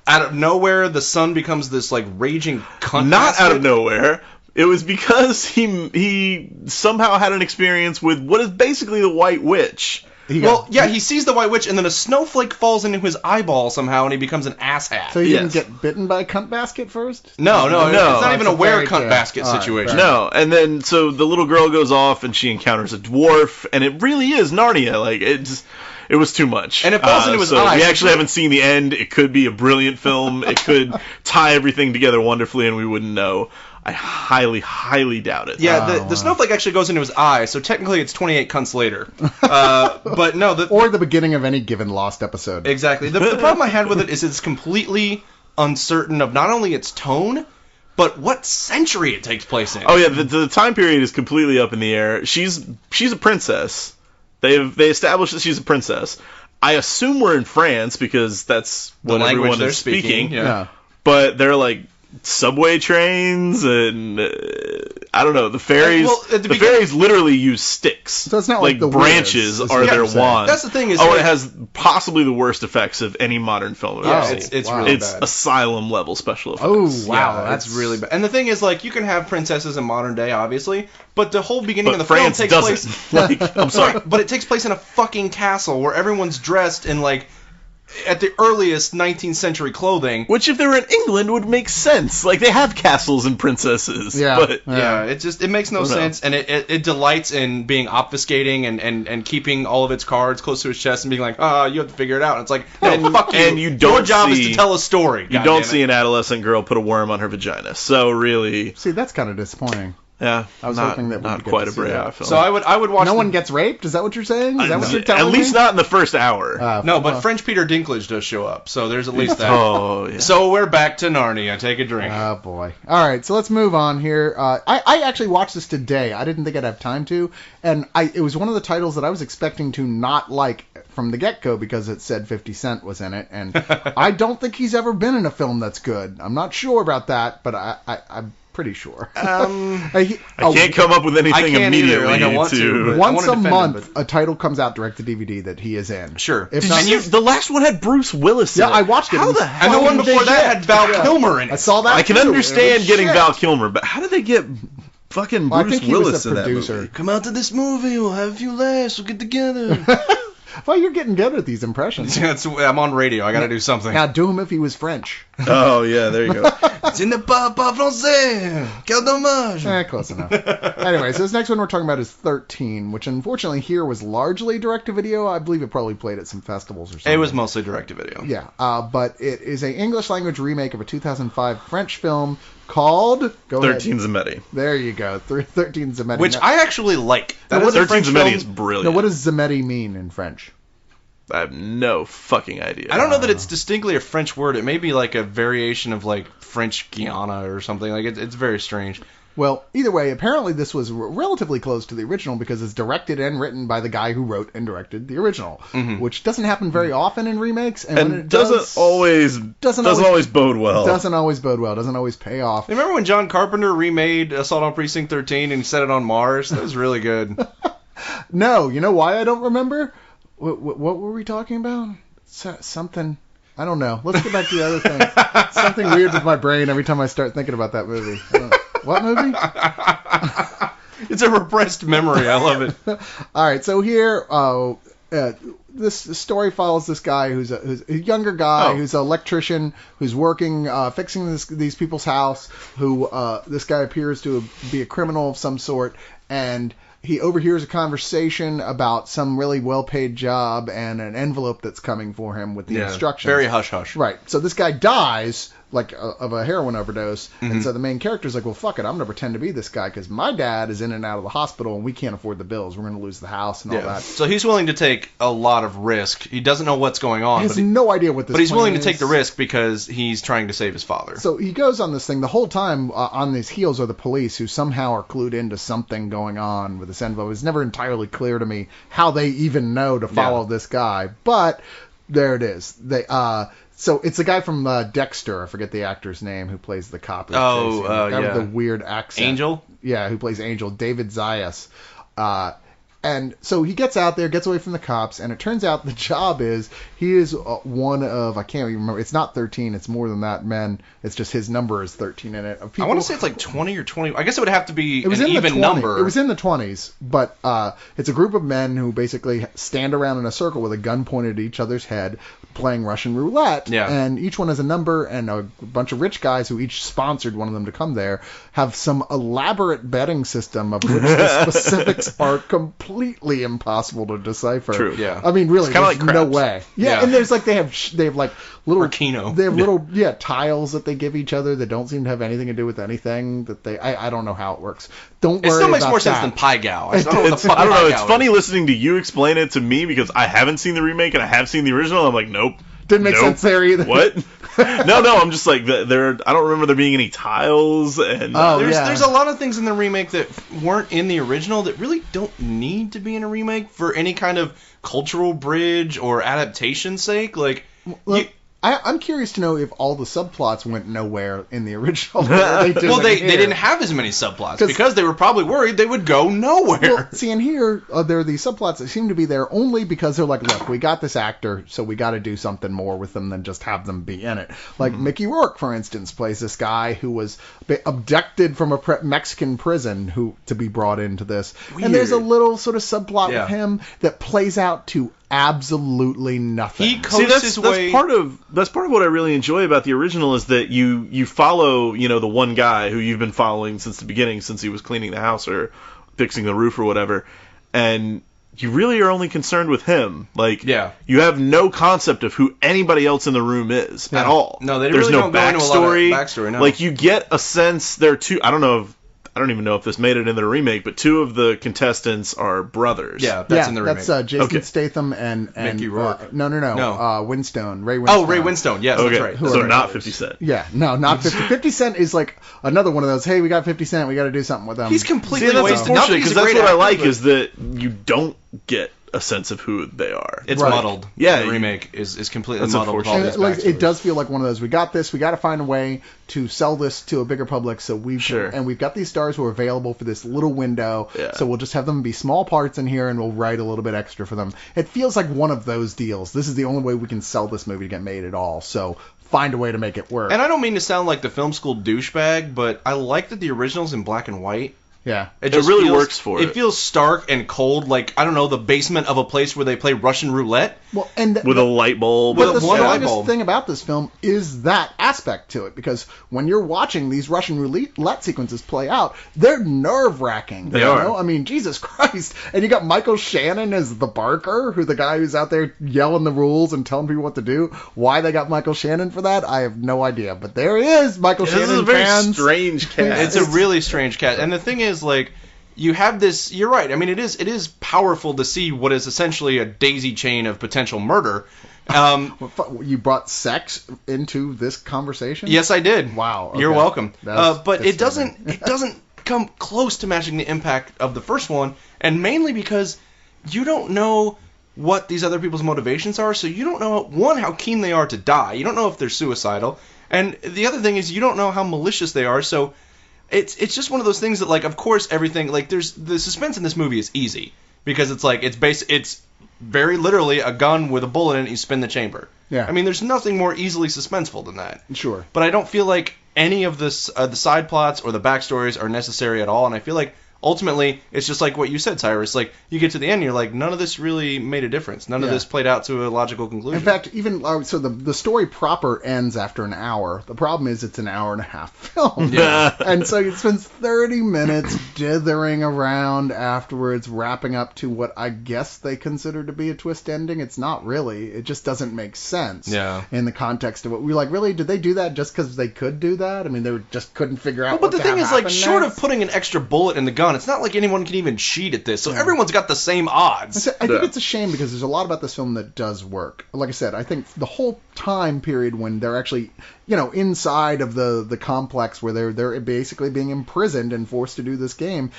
out of nowhere, the son becomes this, like, raging cunt. Not out of nowhere. It was because he somehow had an experience with what is basically the White Witch. He sees the White Witch, and then a snowflake falls into his eyeball somehow, and he becomes an asshat. So he didn't get bitten by a cunt basket first? No. It's not even a wear cunt basket situation. Right. No, and then, so the little girl goes off, and she encounters a dwarf, and it really is Narnia. Like, it was too much. And it falls into his eye. We actually haven't seen the end. It could be a brilliant film. It could tie everything together wonderfully, and we wouldn't know. I highly, highly doubt it. Yeah, the snowflake actually goes into his eye, so technically it's 28 cunts later. But no, or the beginning of any given Lost episode. Exactly. The problem I had with it is it's completely uncertain of not only its tone, but what century it takes place in. Oh yeah, the time period is completely up in the air. She's a princess. They established that she's a princess. I assume we're in France because that's what the language everyone they're is speaking. Yeah. But they're like subway trains and I don't know. The fairies. The fairies literally use sticks. So it's not like the branches Wiz, are their wands. That's the thing is. It has possibly the worst effects of any modern film. Yeah, it's really bad. It's Asylum level special effects. Oh wow, that's really bad. And the thing is, like, you can have princesses in modern day, obviously, but the whole beginning of the France film takes place. Like, I'm sorry, but it takes place in a fucking castle where everyone's dressed in like. At the earliest 19th century clothing. Which, if they were in England, would make sense. Like, they have castles and princesses. Yeah. It makes no sense. And it delights in being obfuscating and keeping all of its cards close to its chest and being like, you have to figure it out. And it's like, no, fuck you. And you don't Your job is to tell a story. You don't see an adolescent girl put a worm on her vagina. So, really... See, that's kind of disappointing. Yeah, I was hoping that not quite a Brea film. So I would watch. No one gets raped. Is that what you're saying? Is that what you're telling me? At least not in the first hour. No, but French Peter Dinklage does show up, so there's at least that. Oh, yeah. So we're back to Narnia. Take a drink. Oh boy. All right, so let's move on here. I actually watched this today. I didn't think I'd have time to, and it was one of the titles that I was expecting to not like from the get-go because it said 50 Cent was in it, and I don't think he's ever been in a film that's good. I'm not sure about that, but I'm pretty sure. I can't come up with anything immediately. Like I want to. Once a month, a title comes out direct to DVD that he is in. Sure. The last one had Bruce Willis in it. Yeah, I watched it. How the hell? And the one before that had Val Kilmer in it. I saw that. I can understand getting Val Kilmer, but how did they get fucking Bruce Willis in that movie? Come out to this movie. We'll have a few laughs. We'll get together. Well, you're getting good at these impressions. I'm on radio. I got to do something. Now do him if he was French. Oh, yeah, there you go. Ce n'est pas français. Quel dommage. Close enough. Anyway, so this next one we're talking about is 13, which unfortunately here was largely direct-to-video. I believe it probably played at some festivals or something. It was mostly direct-to-video. Yeah, but it is an English-language remake of a 2005 French film called... 13 Zemetti. There you go. 13 Zemetti. Which I actually like. That is 13 Zemetti is brilliant. Now, what does Zemetti mean in French? I have no fucking idea. I don't know that it's distinctly a French word. It may be like a variation of like French Guiana or something. Like it's very strange. Well, either way, apparently this was relatively close to the original because it's directed and written by the guy who wrote and directed the original, which doesn't happen very often in remakes, and when it doesn't always bode well. Doesn't always bode well. Doesn't always pay off. Remember when John Carpenter remade Assault on Precinct 13 and set it on Mars? That was really good. No, you know why I don't remember? What were we talking about? Something. I don't know. Let's get back to the other thing. Something weird with my brain every time I start thinking about that movie. What movie? It's a repressed memory. I love it. All right. So here, this story follows this guy who's a younger guy who's an electrician who's working fixing these people's house. Who this guy appears to be a criminal of some sort, and he overhears a conversation about some really well-paid job and an envelope that's coming for him with the instructions. Very hush-hush. Right. So this guy dies of a heroin overdose, and so the main character's like, well, fuck it, I'm gonna pretend to be this guy because my dad is in and out of the hospital and we can't afford the bills. We're gonna lose the house and all that. So he's willing to take a lot of risk. He doesn't know what's going on. He has no idea what this. But he's willing plan to take is. the risk because he's trying to save his father. So he goes on this thing. The whole time on his heels are the police, who somehow are clued into something going on with this envelope. It's never entirely clear to me how they even know to follow this guy, but there it is. So it's the guy from Dexter. I forget the actor's name who plays the cop. With the weird accent. Angel? Yeah, who plays Angel. David Zayas. And so he gets out there, gets away from the cops, and it turns out the job is he is one of, I can't even remember, it's not 13, it's more than that, men. It's just his number is 13 in it. I want to say it's like 20 or 20. I guess it would have to be an even 20, number. It was in the 20s, but it's a group of men who basically stand around in a circle with a gun pointed at each other's head, playing Russian roulette. Yeah. And each one has a number, and a bunch of rich guys who each sponsored one of them to come there have some elaborate betting system of which the specifics are completely impossible to decipher. True. Yeah. I mean, really, kind of there's like no craps. way. Yeah, and there's like they have like little Or Keno. They have little tiles that they give each other that don't seem to have anything to do with anything. That I don't know how it works. Don't worry. It still makes about more sense that. than Pai Gow. I don't know what the It's, fuck I don't know. Pai It's Gow funny is. listening to you explain it to me because I haven't seen the remake and I have seen the original. I'm like, nope. Didn't make sense there either. What? No. I'm just like I don't remember there being any tiles and. There's a lot of things in the remake that weren't in the original that really don't need to be in a remake for any kind of cultural bridge or adaptation sake. Like, I'm curious to know if all the subplots went nowhere in the original. they didn't have as many subplots because they were probably worried they would go nowhere. Well, see, and here there are these subplots that seem to be there only because they're like, look, we got this actor, so we got to do something more with them than just have them be in it. Like Mickey Rourke, for instance, plays this guy who was abducted from a Mexican prison to be brought into this. Weird. And there's a little sort of subplot with him that plays out to absolutely nothing. He coasts his way. That's part of what I really enjoy about the original is that you follow the one guy who you've been following since the beginning, since he was cleaning the house or fixing the roof or whatever, and you really are only concerned with him. Like, you have no concept of who anybody else in the room is at all. No, they There's really no don't go into a lot of backstory. No. Like, you get a sense there too. I don't even know if this made it in the remake, but two of the contestants are brothers. Yeah, that's in the remake. That's Jason Statham and Mickey Rourke. No. Winstone. Ray Winstone. Oh, Ray Winstone. Yes, Okay, that's right. so not 50 Cent. Yeah, no, not 50. 50 Cent is like another one of those, hey, we got 50 Cent, we got to do something with him. He's completely that's wasted. unfortunate, Because because that's what I like is that you don't get a sense of who they are. It's Right. muddled. Yeah, the remake is completely That's muddled with all unfortunate. these And it backstories. does feel like one of those. We got this. We got to find a way to sell this to a bigger public. So and we've got these stars who are available for this little window. Yeah. So we'll just have them be small parts in here, and we'll write a little bit extra for them. It feels like one of those deals. This is the only way we can sell this movie to get made at all. So find a way to make it work. And I don't mean to sound like the film school douchebag, but I like that the original's in black and white. Yeah. It really works for it. It feels stark and cold, like, I don't know, the basement of a place where they play Russian roulette. Well, and with a light bulb. But the one light strongest bulb. thing about this film is that aspect to it, because when you're watching these Russian roulette sequences play out, they're nerve-wracking. They are. I mean, Jesus Christ. And you got Michael Shannon as the barker, who's the guy who's out there yelling the rules and telling people what to do. Why they got Michael Shannon for that, I have no idea. But there he is, Michael Shannon. This is a very fans. strange cast. It's a really strange cast. And the thing is, like, you have this, you're right, I mean, it is powerful to see what is essentially a daisy chain of potential murder. You brought sex into this conversation? Yes, I did. Wow. Okay. You're welcome. But it disturbing. doesn't come close to matching the impact of the first one, and mainly because you don't know what these other people's motivations are, so you don't know, one, how keen they are to die. You don't know if they're suicidal, and the other thing is you don't know how malicious they are, so it's just one of those things that, like, of course, everything, like, there's the suspense in this movie is easy because it's like it's very literally a gun with a bullet in it. You spin the chamber. Yeah. I mean, there's nothing more easily suspenseful than that. Sure. But I don't feel like any of this the side plots or the backstories are necessary at all, and I feel like ultimately, it's just like what you said, Cyrus. Like, you get to the end, and you're like, none of this really made a difference. None of this played out to a logical conclusion. In fact, even so, the story proper ends after an hour. The problem is it's an hour and a half film. Yeah. And so it spends 30 minutes dithering around afterwards, wrapping up to what I guess they consider to be a twist ending. It's not really. It just doesn't make sense in the context of it. We're like, really? Did they do that just because they could do that? I mean, they just couldn't figure out but the thing is, like, short next. of putting an extra bullet in the gun, it's not like anyone can even cheat at this. So everyone's got the same odds. I think it's a shame because there's a lot about this film that does work. Like I said, I think the whole time period when they're actually, inside of the complex where they're basically being imprisoned and forced to do this game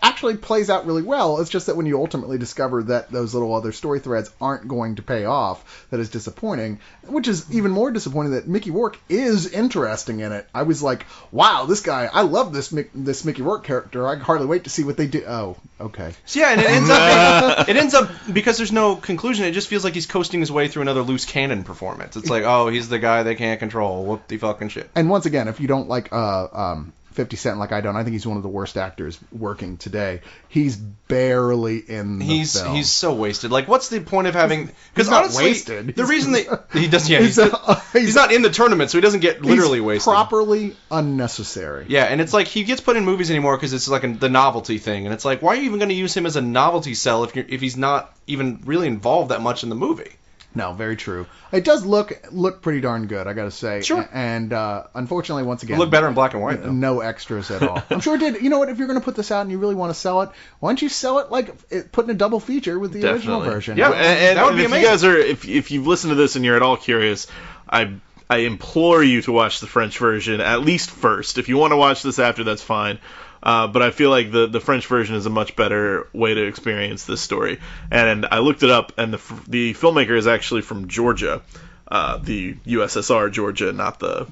actually plays out really well. It's just that when you ultimately discover that those little other story threads aren't going to pay off, that is disappointing. Which is even more disappointing that Mickey Rourke is interesting in it. I was like, wow, this guy, I love this Mickey Rourke character. I can hardly wait to see what they do. Oh, okay. So yeah, and it ends up because there's no conclusion. It just feels like he's coasting his way through another loose cannon performance. It's like, oh, he's the guy they can't control. Whoop the fucking shit. And once again, if you don't like 50 Cent like I don't, I think he's one of the worst actors working today. He's barely in the film. He's so wasted. Like, what's the point of having? Because honestly, wasted. The reason that he does, he's not in the tournament, so he doesn't get literally wasted. Properly unnecessary. Yeah, and it's like he gets put in movies anymore because it's like the novelty thing, and it's like, why are you even going to use him as a novelty cell if he's not even really involved that much in the movie? No, very true. It does look pretty darn good, I gotta say. Sure. And unfortunately, once again, it looked better in black and white, though. No extras at all. I'm sure it did. You know what? If you're going to put this out and you really want to sell it, why don't you sell it like put in a double feature with the original version? Yeah, and that would be if amazing. you guys are, if you've listened to this and you're at all curious, I implore you to watch the French version at least first. If you want to watch this after, that's fine. But I feel like the French version is a much better way to experience this story. And I looked it up, and the filmmaker is actually from Georgia, the USSR Georgia, not the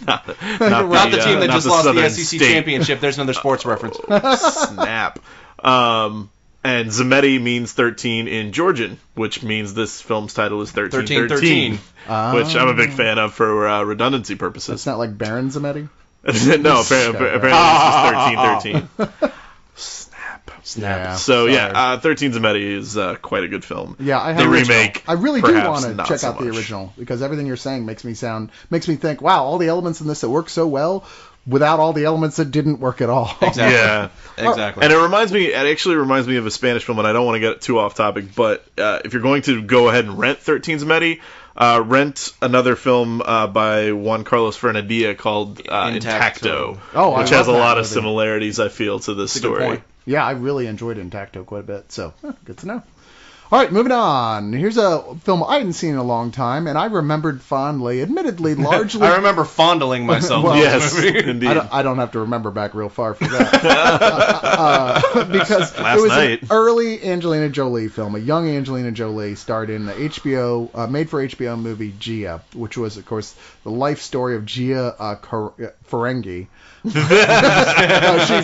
not the team that just lost the SEC state. championship. There's another sports reference. Snap. And Zemetti means 13 in Georgian, which means this film's title is 1313, which I'm a big fan of for redundancy purposes. It's not like Baron Zemetti? No, apparently this is 1313. Snap. Yeah, so, 13 Zemetti is quite a good film. Yeah, I have the remake. I really do want to check out the original, because everything you're saying makes me think, wow, all the elements in this that work so well without all the elements that didn't work at all. Exactly. Yeah. Exactly. And it actually reminds me of a Spanish film, and I don't want to get too off topic, but if you're going to go ahead and rent 13 Zemetti, rent another film by Juan Carlos Fernandilla called Intacto, which has a lot of similarities, I feel, to this story. Good point. Yeah, I really enjoyed Intacto quite a bit, so good to know. All right, moving on. Here's a film I hadn't seen in a long time, and I remembered fondly, admittedly largely... I remember fondling myself. Well, yes, indeed. I don't have to remember back real far for that. Because it was an early Angelina Jolie film, a young Angelina Jolie starred in the HBO, made-for-HBO movie Gia, which was, of course, the life story of Gia Ferengi.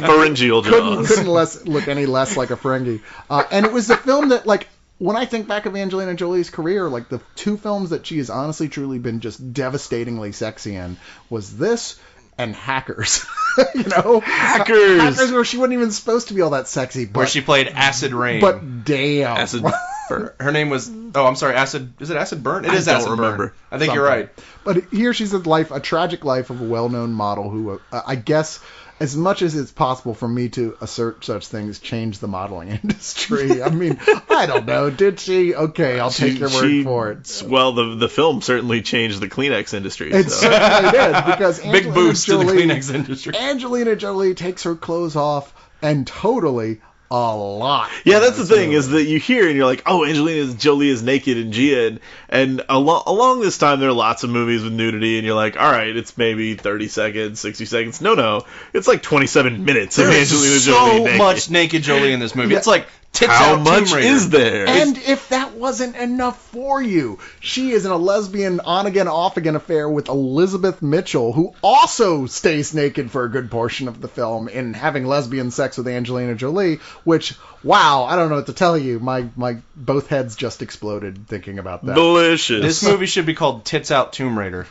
Pharyngeal jaws. Couldn't look any less like a Ferengi. And it was the film that, like, when I think back of Angelina Jolie's career, like, the two films that she has honestly truly been just devastatingly sexy in was this and Hackers. Hackers where she wasn't even supposed to be all that sexy. But, where she played Acid Rain. But damn. Acid Burn. Her name was... Oh, I'm sorry, Acid... Is it Acid Burn? It is Acid Burn. I think you're right. But here she's a tragic life of a well-known model who, I guess... As much as it's possible for me to assert such things, changed the modeling industry. I mean, I don't know. Did she? Okay, I'll take your word for it. Well, the film certainly changed the Kleenex industry. It certainly did, because big boost to the Kleenex industry. Angelina Jolie takes her clothes off and totally a lot. Yeah, that's the thing, is that you hear and you're like, oh, Angelina Jolie is naked in Gia, and along this time there are lots of movies with nudity, and you're like, all right, it's maybe 30 seconds, 60 seconds. No, it's like 27 minutes of Angelina Jolie naked. So much naked Jolie in this movie. Yeah. It's like tits how out much Tomb Raider. Is there? And if that wasn't enough for you. She is in a lesbian on-again, off-again affair with Elizabeth Mitchell, who also stays naked for a good portion of the film in having lesbian sex with Angelina Jolie, which, wow, I don't know what to tell you. My both heads just exploded thinking about that. Delicious. This movie should be called Tits Out Tomb Raider.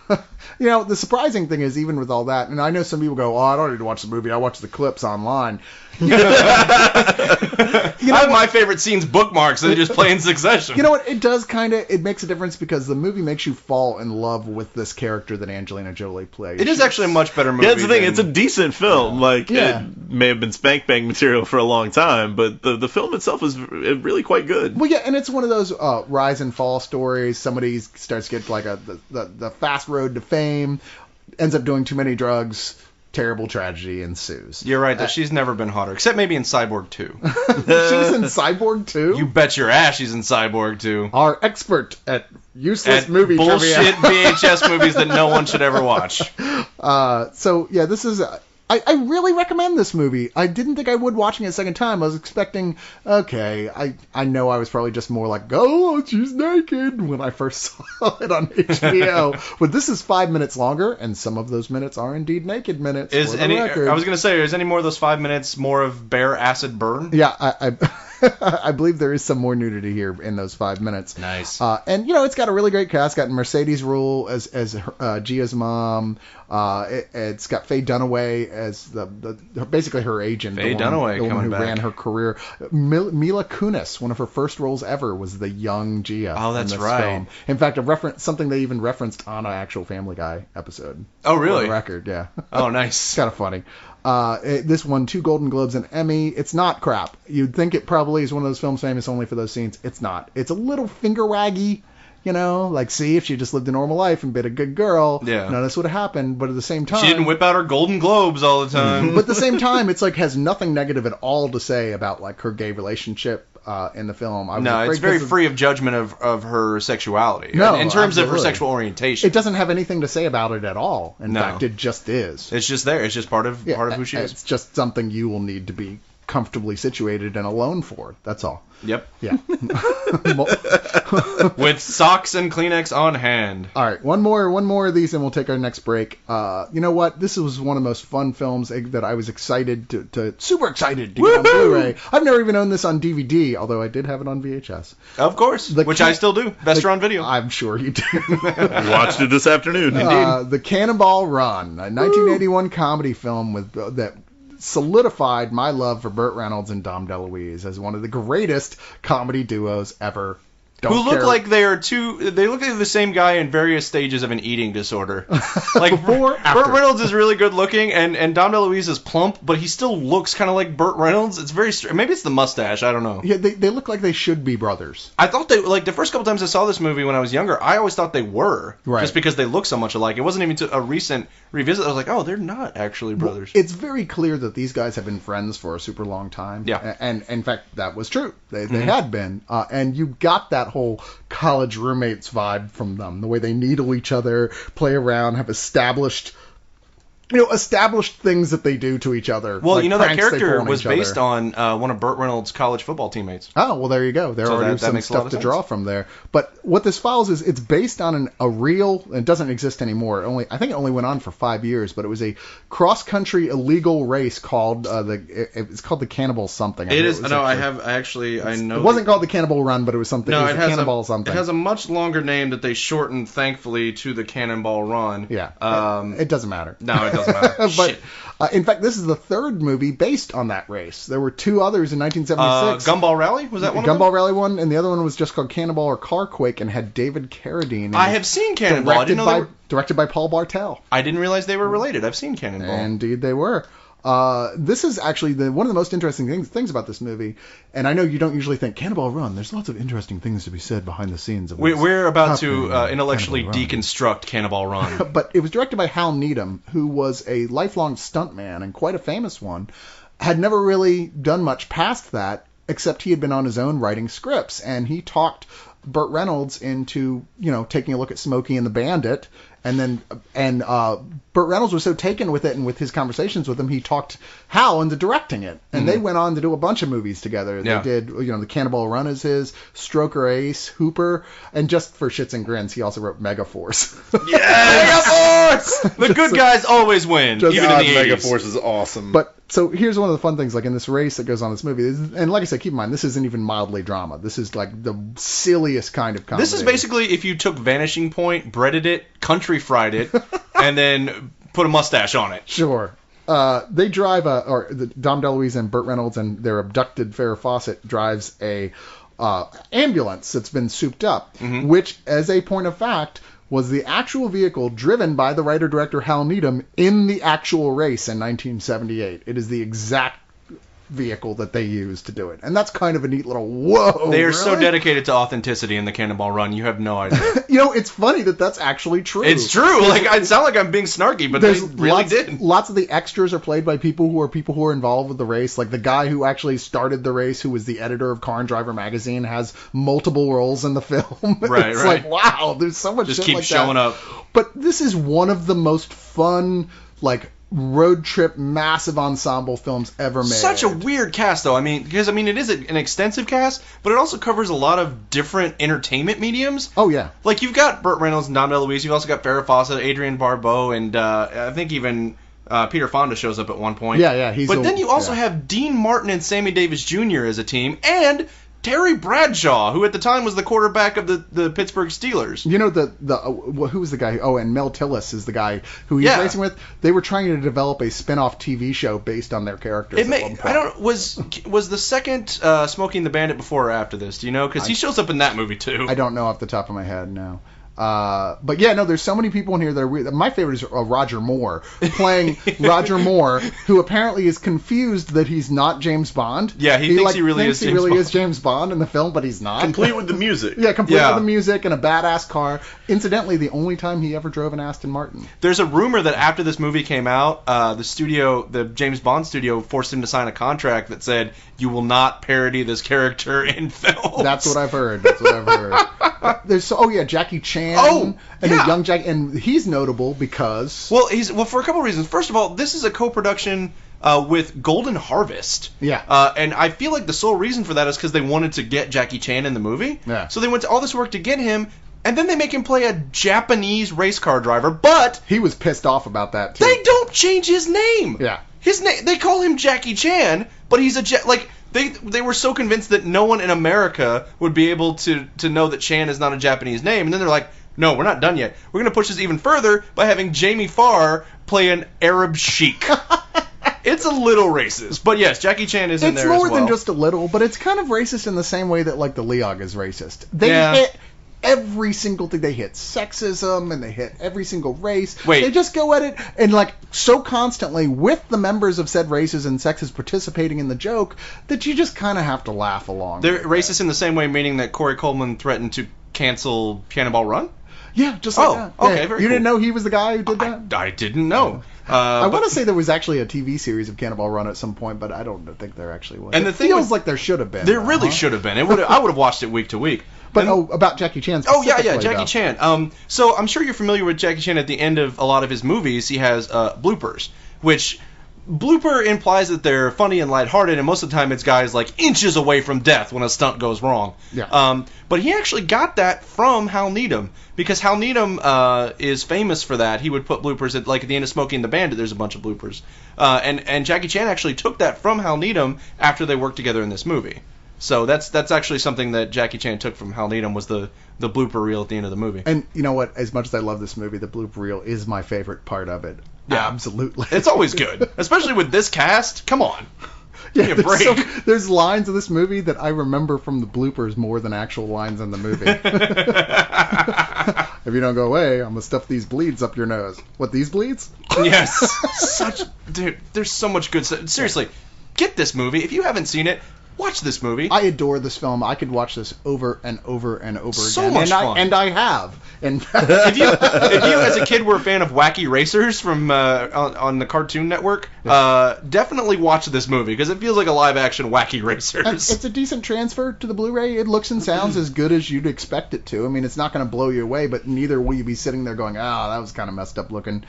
You know, the surprising thing is, even with all that, and I know some people go, oh, I don't need to watch the movie, I watch the clips online. I have my favorite scenes bookmarks and they just play in succession. You know what? It does kind of, it makes a difference because the movie makes you fall in love with this character that Angelina Jolie plays. It is actually a much better movie. Yeah, that's the thing. It's a decent film. Yeah. It may have been spank bang material for a long time, but the film itself is really quite good. Well, yeah, and it's one of those rise and fall stories. Somebody starts to get like the fast road to fame, ends up doing too many drugs. Terrible tragedy ensues. You're right that she's never been hotter, except maybe in Cyborg 2. She was in Cyborg 2? You bet your ass she's in Cyborg 2. Our expert at useless movie bullshit trivia. VHS movies that no one should ever watch. So, yeah, this is... I really recommend this movie. I didn't think I would watching it a second time. I was expecting, okay, I know I was probably just more like, oh, she's naked when I first saw it on HBO. But this is 5 minutes longer, and some of those minutes are indeed naked minutes. I was record. going to say, is any more of those 5 minutes more of bare acid burn? Yeah, I believe there is some more nudity here in those 5 minutes. Nice. And, you know, it's got a really great cast. It's got Mercedes Rule as Gia's mom. It's got Faye Dunaway as basically her agent. Faye Dunaway the one coming who back. ran her career. Mila Kunis, one of her first roles ever, was the young Gia. Oh, that's in this right. film. In fact, something they even referenced on an actual Family Guy episode. Oh, really? For the record, yeah. Oh, nice. It's kind of funny. This won 2 Golden Globes and Emmy. It's not crap. You'd think it probably is one of those films famous only for those scenes. It's not. It's a little finger waggy, you know, like, see, if she just lived a normal life and been a good girl, none of this would have happened. But at the same time... She didn't whip out her Golden Globes all the time. But at the same time, it's like has nothing negative at all to say about, like, her gay relationship in the film. It's very free of judgment of her sexuality. No, in terms of her absolutely. sexual orientation. It doesn't have anything to say about it at all. In fact, it just is. It's just there. It's just part of who she is. It's just something you will need to be comfortably situated and alone for. That's all. Yep. Yeah. With socks and Kleenex on hand. All right, one more of these and we'll take our next break. You know what? This was one of the most fun films that I was excited super excited to get on Blu-ray. I've never even owned this on DVD, although I did have it on VHS. Of course, which I still do. Best on video. I'm sure you do. Watched it this afternoon. Indeed. The Cannonball Run, a 1981 comedy film that solidified my love for Burt Reynolds and Dom DeLuise as one of the greatest comedy duos ever. Who look like they look like the same guy in various stages of an eating disorder. Like Burt Reynolds is really good looking, and Dom DeLuise is plump, but he still looks kind of like Burt Reynolds. It's very maybe it's the mustache. I don't know. Yeah, they look like they should be brothers. I thought they the first couple times I saw this movie when I was younger, I always thought they were just because they look so much alike. It wasn't even a recent revisit. I was like, oh, they're not actually brothers. Well, it's very clear that these guys have been friends for a super long time. Yeah, and in fact, that was true. They had been, and you got that whole college roommates vibe from them, the way they needle each other, play around, have established things that they do to each other. Well, like that character was based on one of Burt Reynolds' college football teammates. Oh, well, there you go. There are some stuff to draw from there. But what this follows is it's based on a real, it doesn't exist anymore. I think it only went on for 5 years, but it was a cross-country illegal race called it's called the Cannonball something. It is. No, I know. It wasn't called the Cannonball Run, but it was something. No, it has Cannonball something. It has a much longer name that they shortened, thankfully, to the Cannonball Run. Yeah. It doesn't matter. No, it doesn't matter. But in fact, this is the third movie based on that race. There were 2 others in 1976. Gumball Rally? Was that one of them? Gumball Rally one, and the other one was just called Cannonball or Carquake and had David Carradine. I have seen Cannonball. Directed by Paul Bartel. I didn't realize they were related. I've seen Cannonball. Indeed they were. This is actually one of the most interesting things about this movie, and I know you don't usually think Cannonball Run. There's lots of interesting things to be said behind the scenes of We're about to intellectually deconstruct Cannonball Run. But it was directed by Hal Needham, who was a lifelong stuntman and quite a famous one. Had never really done much past that, except he had been on his own writing scripts, and he talked Burt Reynolds into, taking a look at Smokey and the Bandit And Burt Reynolds was so taken with it and with his conversations with him, he talked Hal into directing it. And they went on to do a bunch of movies together. They did, the Cannonball Run is his, Stroker Ace, Hooper, and just for shits and grins, he also wrote Megaforce. Yes! Megaforce! The good guys always win, even in the 80s. Megaforce is awesome. But so here's one of the fun things, like in this race that goes on in this movie, and like I said, keep in mind, this isn't even mildly drama. This is like the silliest kind of comedy. This is basically if you took Vanishing Point, breaded it, country fried it, and then put a mustache on it. Sure. They drive Dom DeLuise and Burt Reynolds and their abducted Farrah Fawcett drives a ambulance that's been souped up, which, as a point of fact, was the actual vehicle driven by the writer-director Hal Needham in the actual race in 1978. It is the exact vehicle that they used to do it. And that's kind of a neat little whoa. They are so dedicated to authenticity in the Cannonball Run, you have no idea. It's funny that that's actually true. It's true. Like, I sound like I'm being snarky, but they really did. Lots of the extras are played by people who are involved with the race. Like the guy who actually started the race, who was the editor of Car and Driver magazine, has multiple roles in the film. Right, it's like, wow, there's so much just shit keep like showing that. up. But this is one of the most fun, like, road trip massive ensemble films ever made. Such a weird cast, though. Because it is an extensive cast, but it also covers a lot of different entertainment mediums. Oh yeah, like you've got Burt Reynolds and Dom DeLuise. You've also got Farrah Fawcett, Adrienne Barbeau, and I think even Peter Fonda shows up at one point. Yeah. But then you also have Dean Martin and Sammy Davis Jr. as a team, and Terry Bradshaw, who at the time was the quarterback of the Pittsburgh Steelers. Who was the guy? And Mel Tillis is the guy who he's racing with. They were trying to develop a spin-off TV show based on their characters. Was the second Smoking the Bandit before or after this? Do you know? Because he shows up in that movie too. I don't know off the top of my head. No. But yeah, no, there's so many people in here that are weird. My favorite is Roger Moore, playing Roger Moore, who apparently is confused that he's not James Bond. Yeah, he thinks he really is James Bond in the film, but he's not. Complete with the music. Yeah, with the music and a badass car. Incidentally, the only time he ever drove an Aston Martin. There's a rumor that after this movie came out, the James Bond studio forced him to sign a contract that said, "You will not parody this character in films." That's what I've heard. There's Jackie Chan. A young Jack, and he's notable because for a couple of reasons. First of all, this is a co-production with Golden Harvest. Yeah. And I feel like the sole reason for that is because they wanted to get Jackie Chan in the movie. Yeah. So they went to all this work to get him, and then they make him play a Japanese race car driver. But he was pissed off about that too. They don't change his name. Yeah. His name. They call him Jackie Chan, but he's They were so convinced that no one in America would be able to know that Chan is not a Japanese name, and then they're like, no, we're not done yet. We're going to push this even further by having Jamie Farr play an Arab sheik. It's a little racist, but yes, Jackie Chan is in there as well. It's more than just a little, but it's kind of racist in the same way that, like, the Leog is racist. They hit every single thing. They hit sexism, and they hit every single race. They just go at it, and, like, so constantly with the members of said races and sexes participating in the joke that you just kind of have to laugh along. They're racist in the same way, meaning that Corey Coleman threatened to cancel Cannonball Run? Yeah, just like that. Okay, you very didn't know he was the guy who did that? I didn't know. I want to say there was actually a TV series of Cannonball Run at some point, but I don't think there actually was. And it feels like there should have been. There really should have been. I would have watched it week to week. But about Jackie Chan specifically. Jackie Chan. So I'm sure you're familiar with Jackie Chan. At the end of a lot of his movies, he has bloopers, which blooper implies that they're funny and lighthearted, and most of the time it's guys like inches away from death when a stunt goes wrong. Yeah. But he actually got that from Hal Needham, because Hal Needham is famous for that. He would put bloopers at the end of Smoking the Bandit. There's a bunch of bloopers, and Jackie Chan actually took that from Hal Needham after they worked together in this movie. So that's actually something that Jackie Chan took from Hal Needham, was the blooper reel at the end of the movie. And you know what? As much as I love this movie, the blooper reel is my favorite part of it. Yeah, absolutely. It's always good, especially with this cast. Come on. Yeah, give me a break. There's lines of this movie that I remember from the bloopers more than actual lines in the movie. If you don't go away, I'm going to stuff these bleeds up your nose. What, these bleeds? Yes. Dude, there's so much good stuff. Seriously, get this movie. If you haven't seen it, watch this movie. I adore this film. I could watch this over and over and over So again. much fun. And I have. And if you as a kid were a fan of Wacky Racers from on the Cartoon Network, definitely watch this movie because it feels like a live action Wacky Racers. It's a decent transfer to the Blu-ray. It looks and sounds as good as you'd expect it to. I mean, it's not going to blow you away, but neither will you be sitting there going, that was kind of messed up looking.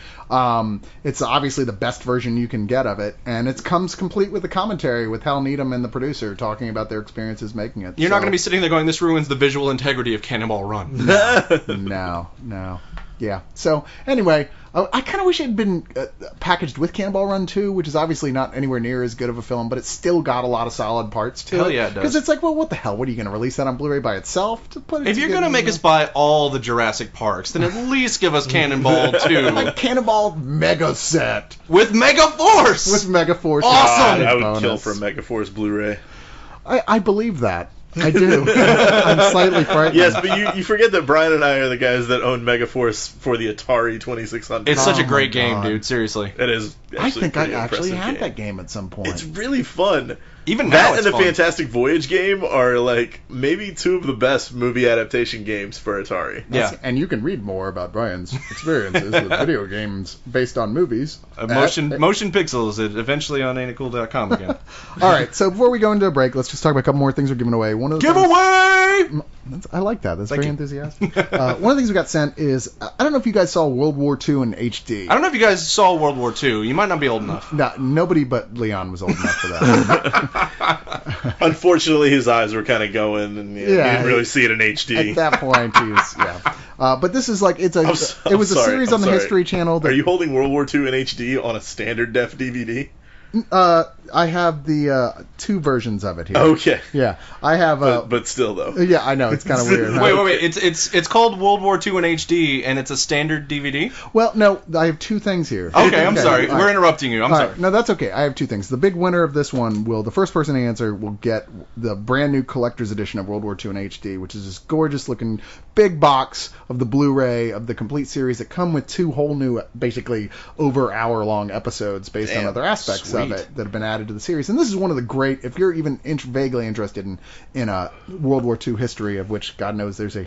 It's obviously the best version you can get of it, and it comes complete with the commentary with Hal Needham and the producer talking about their experiences making it. You're not going to be sitting there going, this ruins the visual integrity of Cannonball Run. No. Yeah. So, anyway, I kind of wish it had been packaged with Cannonball Run 2, which is obviously not anywhere near as good of a film, but it's still got a lot of solid parts to it. Hell yeah, it does. Because it's like, well, what the hell? What are you going to release that on Blu-ray by itself? If you're going to make us buy all the Jurassic Parks, then at least give us Cannonball 2. Like Cannonball Mega Set. With Mega Force! With Mega Force. Awesome! I would kill for a Mega Force Blu-ray. I believe that. I do. I'm slightly frightened. Yes, but you forget that Brian and I are the guys that own Megaforce for the Atari 2600. It's such a great game, dude. Seriously. It is. I think I actually had that game at some point. It's really fun. Even now, that it's and the fun. Fantastic Voyage game are like maybe two of the best movie adaptation games for Atari. Yeah. And you can read more about Brian's experiences with video games based on movies. Motion Pixels, eventually on ain'titcool.com again. All right, so before we go into a break, let's just talk about a couple more things we're giving away. Giveaway! I like that. That's Thank very you. enthusiastic. One of the things we got sent is, I don't know if you guys saw World War II in HD. I don't know if you guys saw World War II. You might not be old enough. No, nobody but Leon was old enough for that. Unfortunately, his eyes were kind of going, and he didn't really see it in HD. At that point, but this is like, it was a series on the History Channel. Are you holding World War II in HD on a standard def DVD? I have the two versions of it here. Okay. Yeah, I have. But still, though. Yeah, I know it's kind of weird. Wait. It's called World War II in HD, and it's a standard DVD. Well, no, I have two things here. Okay, I'm sorry. All We're right. interrupting you. I'm All sorry. right. No, that's okay. I have two things. The big winner of this one the first person to answer will get the brand new collector's edition of World War II in HD, which is this gorgeous looking big box of the Blu-ray of the complete series that come with two whole new, basically over hour-long episodes based on other aspects of it that have been added to the series. And this is one of the great, if you're even vaguely interested in World War II history, of which God knows there's a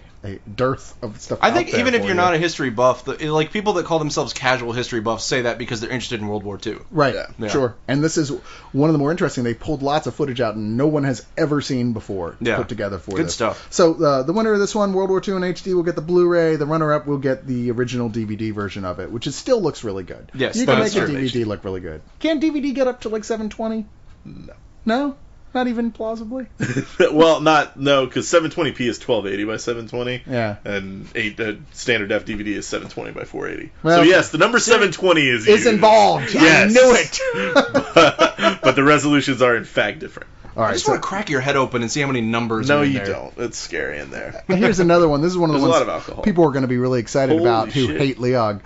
dearth of stuff. I think out there even if for you're you. not a history buff, like people that call themselves casual history buffs say that because they're interested in World War II. Right, Yeah. sure. And this is one of the more interesting. They pulled lots of footage out and no one has ever seen before put together for Good this. stuff. So the winner of this one, World War II in HD, will get the Blu-ray. The runner-up will get the original DVD version of it, which still looks really good. Yes, you can that's make a true. DVD look really good. Can DVD get up to like 720? No? Not even plausibly? Well, because 720p is 1280 by 720. Yeah. And standard def DVD is 720 by 480. Well, so yes, the number 720 is used. involved. Yes. I knew it. but the resolutions are in fact different. All right, I just want to crack your head open and see how many numbers No, are in you there. don't. It's scary in there. Now, here's another one. This is one of the There's ones a lot of alcohol. people are going to be really excited Holy about who shit. hate Leog.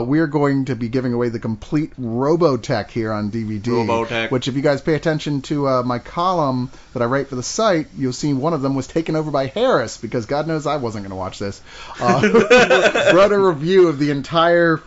We're going to be giving away the complete Robotech here on DVD. Robotech. Which, if you guys pay attention to my column that I write for the site, you'll see one of them was taken over by Harris, because God knows I wasn't going to watch this. Wrote a review of the entire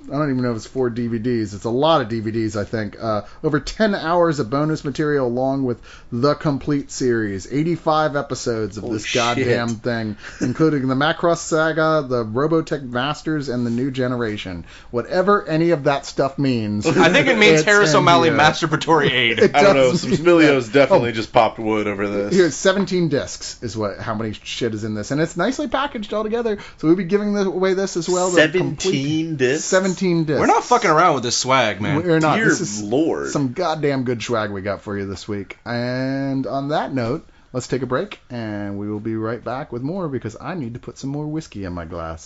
I don't even know if it's 4 DVDs. It's a lot of DVDs, I think. Over 10 hours of bonus material along with the complete series. 85 episodes of this goddamn thing, including the Macross Saga, the Robotech Masters, and the New Generation. Whatever any of that stuff means. I think it means it's Harris in O'Malley here. masturbatory aid. It I don't know. does Some mean Smilios that. definitely just popped wood over this. Here's 17 discs is how many shit is in this, and it's nicely packaged all together. So we'll be giving away this as well. 17 discs? 17 discs. We're not fucking around with this swag, man. We're not. Dear This is Lord. some goddamn good swag we got for you this week. And on that note, let's take a break, and we will be right back with more, because I need to put some more whiskey in my glass.